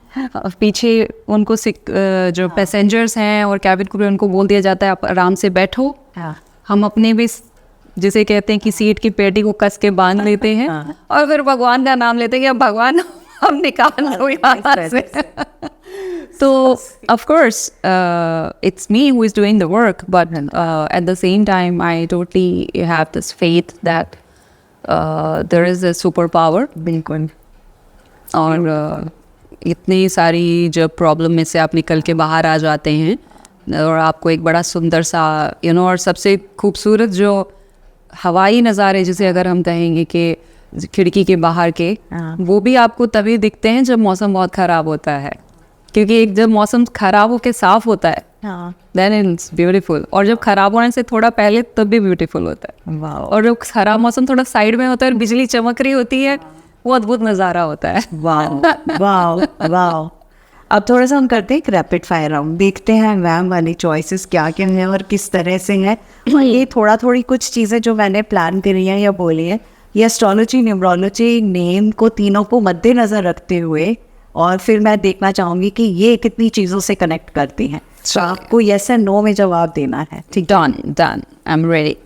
पीछे उनको जो पैसेंजर्स हैं और कैबिन क्रू उनको बोल दिया जाता है आप आराम से बैठो। हम अपने भी जिसे कहते हैं कि सीट की पेटी को कस के बांध लेते हैं और फिर भगवान का नाम लेते हैं कि अब भगवान हम निकाल लो यहाँ से। So of course it's me who is doing the work, but at the same time I totally have this faith that there is a superpower. बिल्कुल। और इतनी सारी जब प्रॉब्लम में से आप निकल के बाहर आ जाते हैं और आपको एक बड़ा सुंदर सा और सबसे खूबसूरत जो हवाई नज़ारे जिसे अगर हम कहेंगे कि खिड़की के बाहर के, वो भी आपको तभी दिखते हैं जब मौसम बहुत ख़राब होता है, क्योंकि जब मौसम ख़राब होकर साफ़ होता है देन इट्स ब्यूटीफुल, और जब ख़राब होने से थोड़ा पहले तब भी ब्यूटीफुल होता है। और जब ख़राब मौसम थोड़ा साइड में होता है और बिजली चमक रही होती है, वो अद्भुत नज़ारा होता है। Wow wow wow. अब थोड़ा सा हम करते हैं एक रैपिड फायर राउंड, देखते हैं मैम वाली चॉइसेस क्या क्या हैं और किस तरह से हैं। ये थोड़ी कुछ चीज़ें जो मैंने प्लान करी हैं या बोली हैं, ये एस्ट्रोलॉजी न्यूमरोलॉजी नेम को तीनों को मद्देनज़र रखते हुए, और फिर मैं देखना चाहूँगी कि ये कितनी चीज़ों से कनेक्ट करती हैं। तो आपको यस या नो में जवाब देना है, ठीक? Done done, I am ready.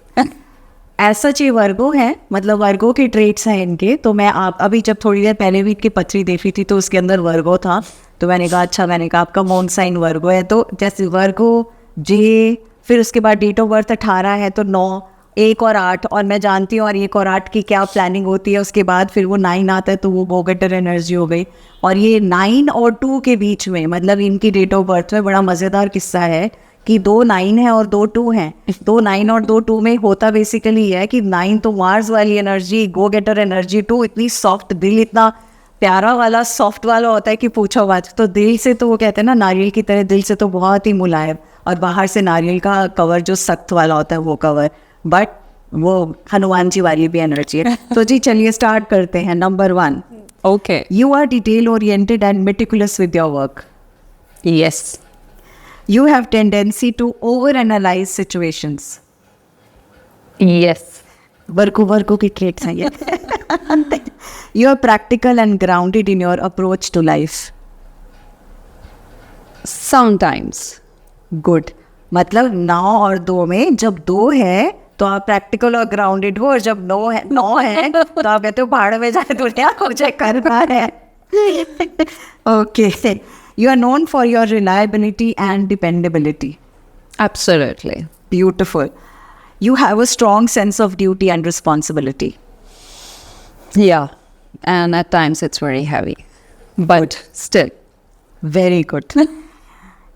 ऐसा चाहिए वर्गो है, मतलब वर्गो के ट्रेट्स हैं इनके। तो मैं आप अभी जब थोड़ी देर पहले भी इनकी पत्री देखी थी तो उसके अंदर वर्गो था, तो मैंने कहा अच्छा, मैंने कहा आपका मून साइन वर्गो है, तो जैसे वर्गो जे, फिर उसके बाद डेट ऑफ बर्थ 18 है तो 9, 1 और 8, और मैं जानती हूँ और 1 और 8 की क्या प्लानिंग होती है। उसके बाद फिर वो 9 आता है तो वो गो गेटर एनर्जी हो गई। और ये 9 और 2 के बीच में, मतलब इनकी डेट ऑफ बर्थ में बड़ा मज़ेदार किस्सा है कि 2 9 हैं और 2 2 हैं। 2 9 और 2 2 में होता बेसिकली है कि 9 तो मार्स वाली एनर्जी, गो गेटर एनर्जी, 2 इतनी सॉफ्ट, दिल इतना प्यारा वाला सॉफ्ट वाला होता है कि पूछो बात। तो दिल से तो वो कहते हैं ना नारियल की तरह, दिल से तो बहुत ही मुलायम, और बाहर से नारियल का कवर जो सख्त वाला होता है वो कवर, बट वो हनुमान जी वाली भी एनर्जी है। तो जी चलिए स्टार्ट करते हैं। Number 1, okay, you are detail oriented and meticulous with your work. Yes. You have tendency to overanalyze situations. यस। वर्को की traits हैं ये। You are practical and grounded in your approach to life. Sometimes. Good. मतलब 9 और 2 में जब 2 है तो आप प्रैक्टिकल और ग्राउंडेड हो, और जब 9 है तो आप कहते हो पहाड़ में जाए दुनिया को चेक करना है। Okay. You are known for your reliability and dependability. Absolutely. Beautiful. You have a strong sense of duty and responsibility. Yeah, and at times it's very heavy, but still. Very good.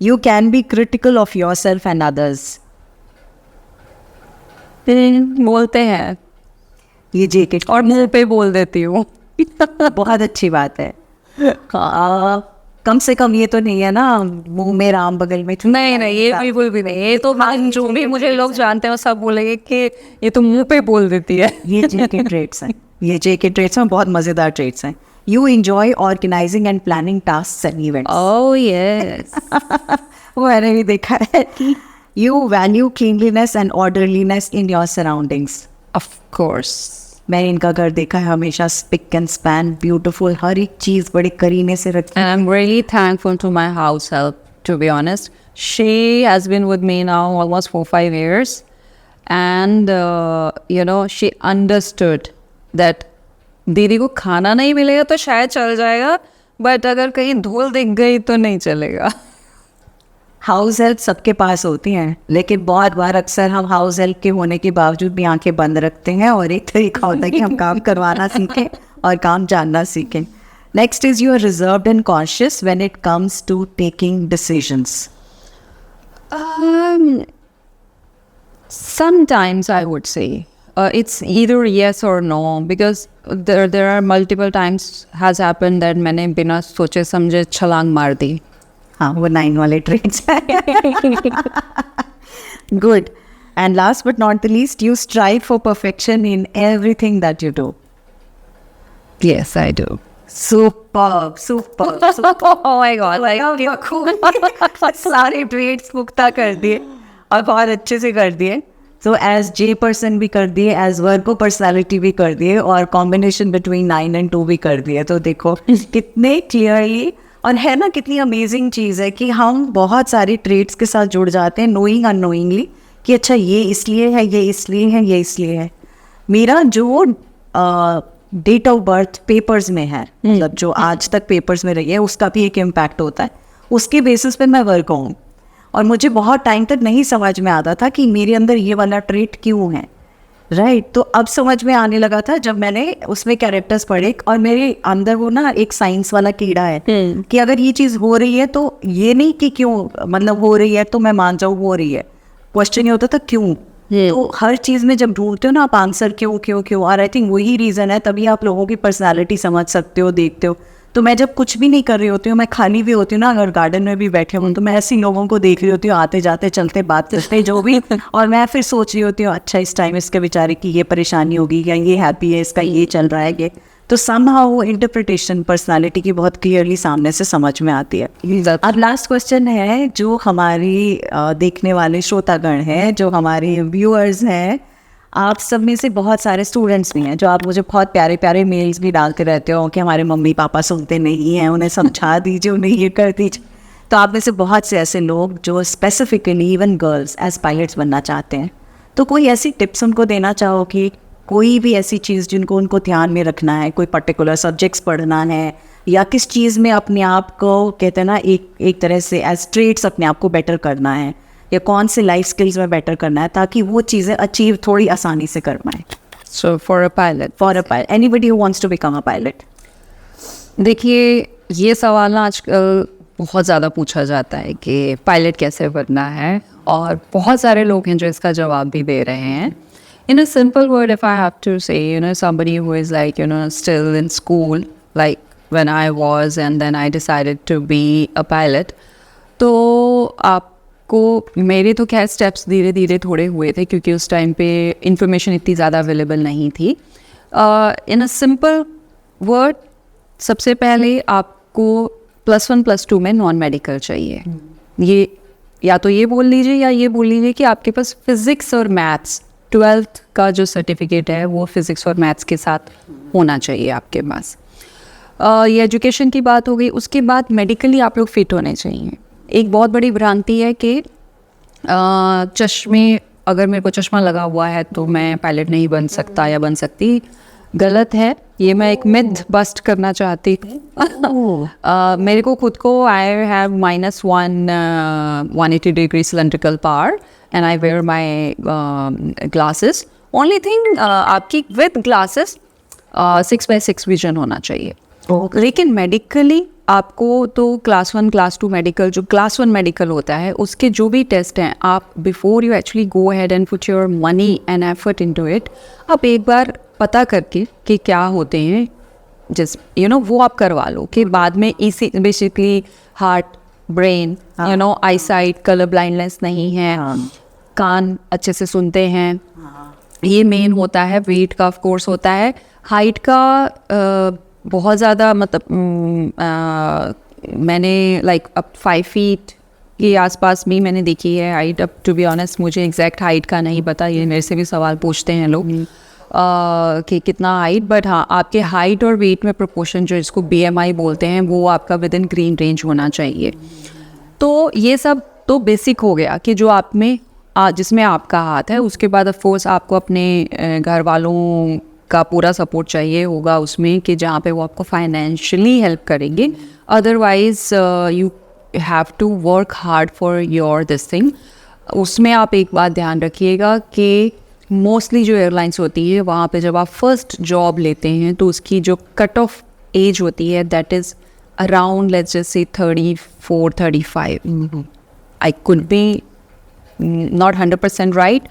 You can be critical of yourself and others. बोलते हैं, ये जेके और मुंह पे बोल देती हूँ। बहुत अच्छी बात है। कम से कम ये तो नहीं है ना मुंह में राम बगल में चूड़ी। नहीं, ये बिल्कुल भी नहीं। ये तो जो भी मुझे लोग जानते हैं सब बोलेंगे कि ये तो मुंह पे बोल देती है। ये जेके ट्रेट्स हैं, ये जेके ट्रेट्स हैं, बहुत मज़ेदार ट्रेट्स हैं। You enjoy organizing and planning tasks and events. Oh yes. वो मैंने भी देखा है। You value cleanliness and orderliness in your surroundings. Of course. मैंने इनका घर देखा है, हमेशा स्पिक एंड स्पैन, ब्यूटीफुल, हर एक चीज़ बड़े करीने से रखी। And I'm really thankful to my house help, to be honest. She has been with me now almost 4-5 years. And, she understood that दीदी को खाना नहीं मिलेगा तो शायद चल जाएगा, बट अगर कहीं धूल दिख गई तो नहीं चलेगा। हाउस हेल्प सबके पास होती हैं, लेकिन बहुत बार अक्सर हम हाउस हेल्प के होने के बावजूद भी आंखें बंद रखते हैं, और एक तरीका होता है कि हम काम करवाना सीखें और काम जानना सीखें। Next is you are reserved and conscious when it comes to taking decisions. Sometimes I would say it's either yes or no, because there are multiple times has happened that मैंने बिना सोचे समझे छलांग मार दी। हाँ, वो 9 वाले traits. Good. And last but not the least, you strive for perfection in everything that you do. Yes, I do. Super. Oh my God! सारे ट्रेड्स पुख्ता कर दिए और बहुत अच्छे से कर दिए। सो एज जे पर्सन भी कर दिए, एज वर्को पर्सनालिटी भी कर दिए, और कॉम्बिनेशन बिटवीन 9 and 2 भी कर दिए। तो देखो कितने क्लियरली, और है ना कितनी अमेजिंग चीज़ है कि हम बहुत सारे ट्रेड्स के साथ जुड़ जाते हैं नोइंग अननोइंगली, कि अच्छा ये इसलिए है, ये इसलिए है, ये इसलिए है। मेरा जो डेट ऑफ बर्थ पेपर्स में है, मतलब जो आज तक पेपर्स में रही है, उसका भी एक इम्पैक्ट होता है। उसके बेसिस पे मैं वर्क हूँ, और मुझे बहुत टाइम तक नहीं समझ में आता था कि मेरे अंदर ये वाला ट्रेट क्यों है, राइट। तो अब समझ में आने लगा था जब मैंने उसमें कैरेक्टर्स पढ़े, और मेरे अंदर वो ना एक साइंस वाला कीड़ा है कि अगर ये चीज़ हो रही है तो ये नहीं कि क्यों, मतलब हो रही है तो मैं मान जाऊँ हो रही है, क्वेश्चन ये होता था क्यों। तो हर चीज़ में जब ढूंढते हो ना आप आंसर क्यों क्यों क्यों, और आई थिंक वही रीज़न है, तभी आप लोगों की पर्सनैलिटी समझ सकते हो, देखते हो। तो मैं जब कुछ भी नहीं कर रही होती हूँ, मैं खाली भी होती हूँ ना, अगर गार्डन में भी बैठे हूँ, तो मैं ऐसे लोगों को देख रही होती हूँ, आते जाते चलते बात करते जो भी, और मैं फिर सोच रही होती हूँ अच्छा इस टाइम इसके बेचारे की ये परेशानी होगी, या ये हैप्पी है, इसका ये चल रहा है ये। तो somehow वो इंटरप्रिटेशन पर्सनालिटी की बहुत क्लियरली सामने से समझ में आती है। अब लास्ट क्वेश्चन है, जो हमारी देखने वाले श्रोतागण हैं, जो हमारे व्यूअर्स हैं, आप सब में से बहुत सारे स्टूडेंट्स भी हैं जो आप मुझे बहुत प्यारे प्यारे मेल्स भी डालते रहते हो कि हमारे मम्मी पापा सुनते नहीं हैं, उन्हें समझा दीजिए, उन्हें ये कर दीजिए। तो आप में से बहुत से ऐसे लोग जो specifically even girls as pilots बनना चाहते हैं, तो कोई ऐसी टिप्स उनको देना चाहो कि कोई भी ऐसी चीज़ जिनको उनको ध्यान में रखना है, कोई पर्टिकुलर सब्जेक्ट्स पढ़ना है या किस चीज़ में अपने आप को कहते हैं ना एक तरह से एज ट्रेड्स अपने आप को बेटर करना है, या कौन से लाइफ स्किल्स में बेटर करना है ताकि वो चीज़ें अचीव थोड़ी आसानी से कर पाएँ? So for a pilot anybody who wants to become a pilot. देखिए, ये सवाल ना आजकल बहुत ज़्यादा पूछा जाता है कि पायलट कैसे बनना है, और बहुत सारे लोग हैं जो इसका जवाब भी दे रहे हैं। In a simple word, if I have to say, somebody who is like, still in school, like when I was, and then I decided to be a pilot, तो आपको, मेरे तो खैर स्टेप्स धीरे धीरे थोड़े हुए थे क्योंकि उस टाइम पे इंफॉर्मेशन इतनी ज़्यादा अवेलेबल नहीं थी। इन अ सिंपल वर्ड, सबसे पहले आपको +1 +2 में नॉन मेडिकल चाहिए। ये या तो ये बोल लीजिए या ये बोल लीजिए कि आपके पास फिज़िक्स और मैथ्स 12th का जो सर्टिफिकेट है वो फिज़िक्स और मैथ्स के साथ होना चाहिए आपके पास। ये एजुकेशन की बात हो गई। उसके बाद मेडिकली आप लोग फिट होने चाहिए। एक बहुत बड़ी भ्रांति है कि चश्मे, अगर मेरे को चश्मा लगा हुआ है तो मैं पायलट नहीं बन सकता या बन सकती। गलत है, ये मैं एक मिथ बस्ट करना चाहती हूँ। मेरे को खुद को I have -180 degree cylindrical power and I wear my glasses. Only thing, आपकी with glasses 6/6 vision होना चाहिए। लेकिन मेडिकली आपको तो क्लास 1 क्लास 2 मेडिकल, जो क्लास 1 मेडिकल होता है उसके जो भी टेस्ट हैं, आप before you actually go ahead and put your money and effort into it, आप एक बार पता करके कि क्या होते हैं, जिस वो आप करवा लो कि बाद में इसी बेसिकली हार्ट, ब्रेन, आई साइट, कलर ब्लाइंडनेस नहीं है, कान अच्छे से सुनते हैं, ये मेन होता है। वेट का ऑफ कोर्स होता है। हाइट का बहुत ज़्यादा मतलब मैंने लाइक अब 5 फीट के आसपास भी मैंने देखी है हाइट। अब टू बी ऑनेस्ट मुझे एग्जैक्ट हाइट का नहीं पता, ये मेरे से भी सवाल पूछते हैं लोग कि कितना हाइट, बट हाँ, आपके हाइट और वेट में प्रोपोर्शन जो इसको BMI बोलते हैं वो आपका विद इन ग्रीन रेंज होना चाहिए। तो ये सब तो बेसिक हो गया कि जो आप में जिसमें आपका हाथ है। उसके बाद ऑफ कोर्स आपको अपने घर वालों का पूरा सपोर्ट चाहिए होगा उसमें, कि जहाँ पे वो आपको फाइनेंशियली हेल्प करेंगे। Otherwise you have to work hard for your this thing. उसमें आप एक बात ध्यान रखिएगा कि मोस्टली जो एयरलाइंस होती है वहाँ पे जब आप फर्स्ट जॉब लेते हैं तो उसकी जो कट ऑफ एज होती है that is around let's just say 34-35। I could be not 100% right.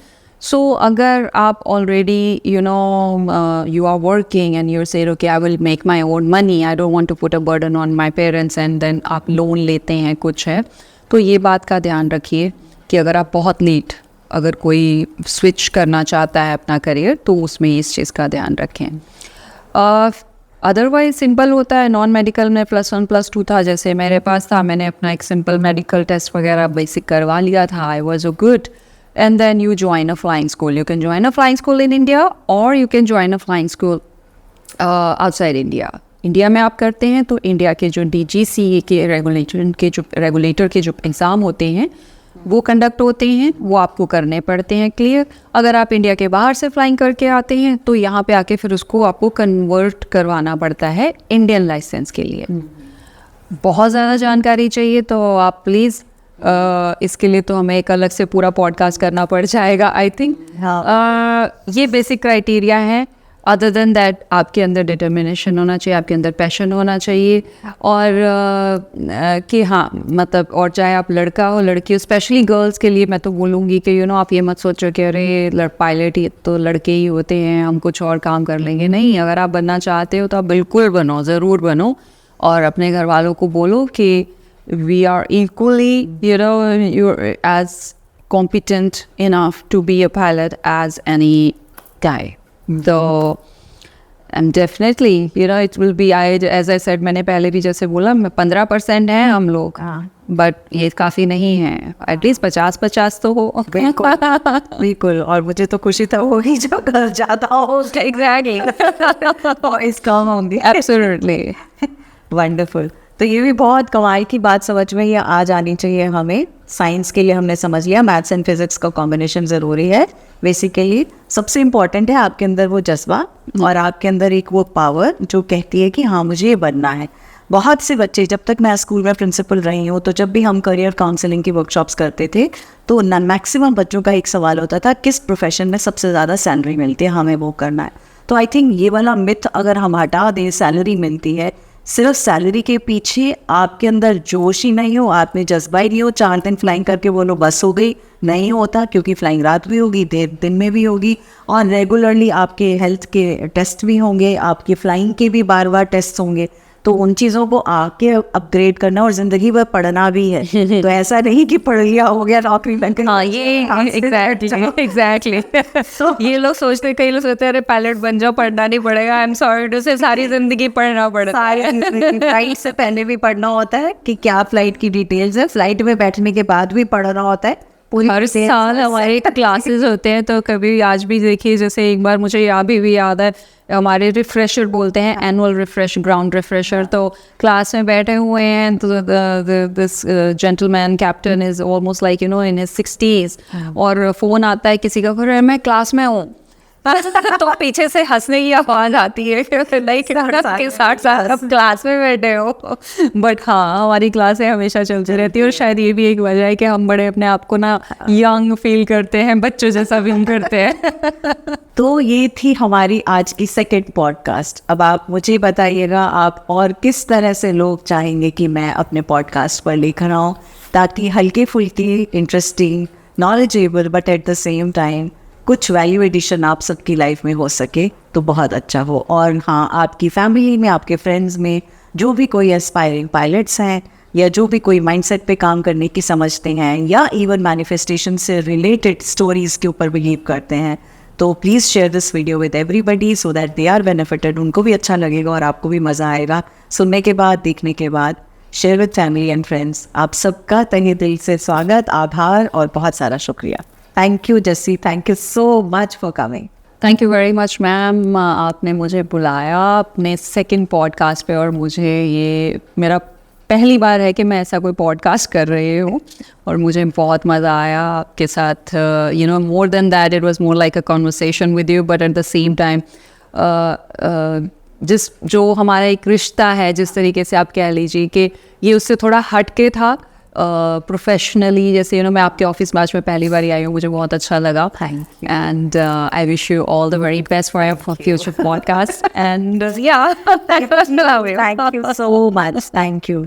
So अगर आप already you are working and you're saying okay I will make my own money, I don't want to put a burden on my parents, and then आप loan लेते हैं कुछ है, तो ये बात का ध्यान रखिए कि अगर आप बहुत लेट अगर कोई स्विच करना चाहता है अपना करियर तो उसमें इस चीज़ का ध्यान रखें। अदरवाइज सिंपल होता है। नॉन मेडिकल में +1 +2 था, जैसे मेरे पास था, मैंने अपना एक सिंपल मेडिकल टेस्ट वगैरह बेसिक करवा लिया था। I was a good, and then you join a flying school. You can join a flying school in India और you can join a flying school outside India. India में आप करते हैं तो इंडिया के जो DGCA के रेगुलेटर के जो एग्ज़ाम होते हैं वो कंडक्ट होते हैं, वो आपको करने पड़ते हैं क्लियर। अगर आप इंडिया के बाहर से फ्लाइंग करके आते हैं तो यहाँ पे आके फिर उसको आपको कन्वर्ट करवाना पड़ता है इंडियन लाइसेंस के लिए। बहुत ज़्यादा जानकारी चाहिए तो आप प्लीज़ इसके लिए तो हमें एक अलग से पूरा पॉडकास्ट करना पड़ जाएगा आई थिंक। ये बेसिक क्राइटेरिया है। अदर देन दैट आपके अंदर डिटर्मिनेशन होना चाहिए, आपके अंदर पैशन होना चाहिए, और कि हाँ मतलब, और चाहे आप लड़का हो लड़की हो, स्पेशली गर्ल्स के लिए मैं तो बोलूँगी कि आप ये मत सोचो कि अरे पायलट ही तो लड़के ही होते हैं, हम कुछ और काम कर लेंगे। नहीं, अगर आप बनना चाहते हो तो आप बिल्कुल बनो, ज़रूर बनो, और अपने घर वालों को बोलो कि we are equally you're as competent enough to be a pilot as any guy. तो And definitely, you know, it will be, as I said, मैंने पहले भी जैसे बोला 15% है हम लोग, बट ये काफ़ी नहीं है, एटलीस्ट 50-50 तो हो। बिल्कुल, और मुझे तो खुशी तो होगी जो घर जाता हो। Exactly. इसका होंगी। Absolutely. वंडरफुल। तो ये भी बहुत कमाल की बात समझ में ये आ जानी चाहिए हमें। साइंस के लिए हमने समझ लिया मैथ्स एंड फिजिक्स का कॉम्बिनेशन ज़रूरी है। बेसिकली सबसे इम्पॉर्टेंट है आपके अंदर वो जज्बा और आपके अंदर एक वो पावर जो कहती है कि हाँ मुझे ये बनना है। बहुत से बच्चे, जब तक मैं स्कूल में प्रिंसिपल रही हूँ, तो जब भी हम करियर काउंसलिंग की वर्कशॉप्स करते थे तो मैक्सिमम बच्चों का एक सवाल होता था किस प्रोफेशन में सबसे ज़्यादा सैलरी मिलती है, हमें वो करना है। तो आई थिंक ये वाला मिथ अगर हम हटा दें, सैलरी मिलती है, सिर्फ सैलरी के पीछे आपके अंदर जोश ही नहीं हो, आप में जज्बा ही नहीं हो, 4 दिन फ्लाइंग करके बोलो बस हो गई, नहीं होता, क्योंकि फ्लाइंग रात भी होगी, दिन में भी होगी, और रेगुलरली आपके हेल्थ के टेस्ट भी होंगे, आपके फ्लाइंग के भी बार बार टेस्ट होंगे। तो उन चीज़ों को आके अपग्रेड करना और ज़िंदगी भर पढ़ना भी है। तो ऐसा नहीं कि पढ़ लिया हो गया नौकरी लग गई। हाँ, ये एग्जैक्टली ये लोग सोचते, कई लोग सोचते हैं अरे पायलट बन जाओ, पढ़ना नहीं पड़ेगा। आई एम सॉरी टू से सारी जिंदगी पढ़ना पड़ता है। सारी जिंदगी फ्लाइट से पहले भी पढ़ना होता है कि क्या फ्लाइट की डिटेल्स है, फ्लाइट में बैठने के बाद भी पढ़ना होता है। हर साल हमारे क्लासेस होते हैं, तो कभी आज भी देखिए, जैसे एक बार मुझे अभी भी याद है, हमारे रिफ्रेशर बोलते हैं, एनुअल रिफ्रेश, ग्राउंड रिफ्रेशर। तो क्लास में बैठे हुए हैं, तो this gentleman captain is almost like you know in his 60s, और फ़ोन आता है किसी का, फिर मैं क्लास में हूँ तो पीछे से हंसने की आवाज़ आती है, लाइक के 60 साल अब क्लास में बैठे हो। बट हाँ, हमारी क्लासें हमेशा चलती रहती है, और शायद ये भी एक वजह है कि हम बड़े अपने आप को ना यंग फील करते हैं, बच्चों जैसा फील करते हैं। तो ये थी हमारी आज की सेकंड पॉडकास्ट। अब आप मुझे बताइएगा आप और किस तरह से लोग चाहेंगे कि मैं अपने पॉडकास्ट पर लेकर आऊँ, ताकि हल्के फुल्के, interesting, knowledgeable but at the same time कुछ वैल्यू एडिशन आप सबकी लाइफ में हो सके तो बहुत अच्छा हो। और हाँ, आपकी फैमिली में, आपके फ्रेंड्स में जो भी कोई एस्पायरिंग पायलट्स हैं, या जो भी कोई माइंडसेट पे काम करने की समझते हैं, या इवन मैनिफेस्टेशन से रिलेटेड स्टोरीज़ के ऊपर बिलीव करते हैं, तो please share this video with everybody so that they are benefited. उनको भी अच्छा लगेगा और आपको भी मज़ा आएगा सुनने के बाद, देखने के बाद। Share with family and friends. आप सबका तहे दिल से स्वागत, आभार और बहुत सारा शुक्रिया। Thank you Jassi, thank you so much for coming. Thank you very much ma'am, आपने मुझे बुलाया अपने सेकंड पॉडकास्ट पे, और मुझे ये मेरा पहली बार है कि मैं ऐसा कोई पॉडकास्ट कर रही हूँ, और मुझे बहुत मज़ा आया आपके साथ। You know, more than that it was more like a conversation with you, but at the same time जो हमारा एक रिश्ता है, जिस तरीके से आप कह लीजिए कि ये उससे थोड़ा हट के था प्रोफेशनली। जैसे यू नो, मैं आपके ऑफिस में आज मैं पहली बार आई हूँ, मुझे बहुत अच्छा लगा। Thank you and I wish you all the very best for your future podcast. And yeah, thank you so much, thank you.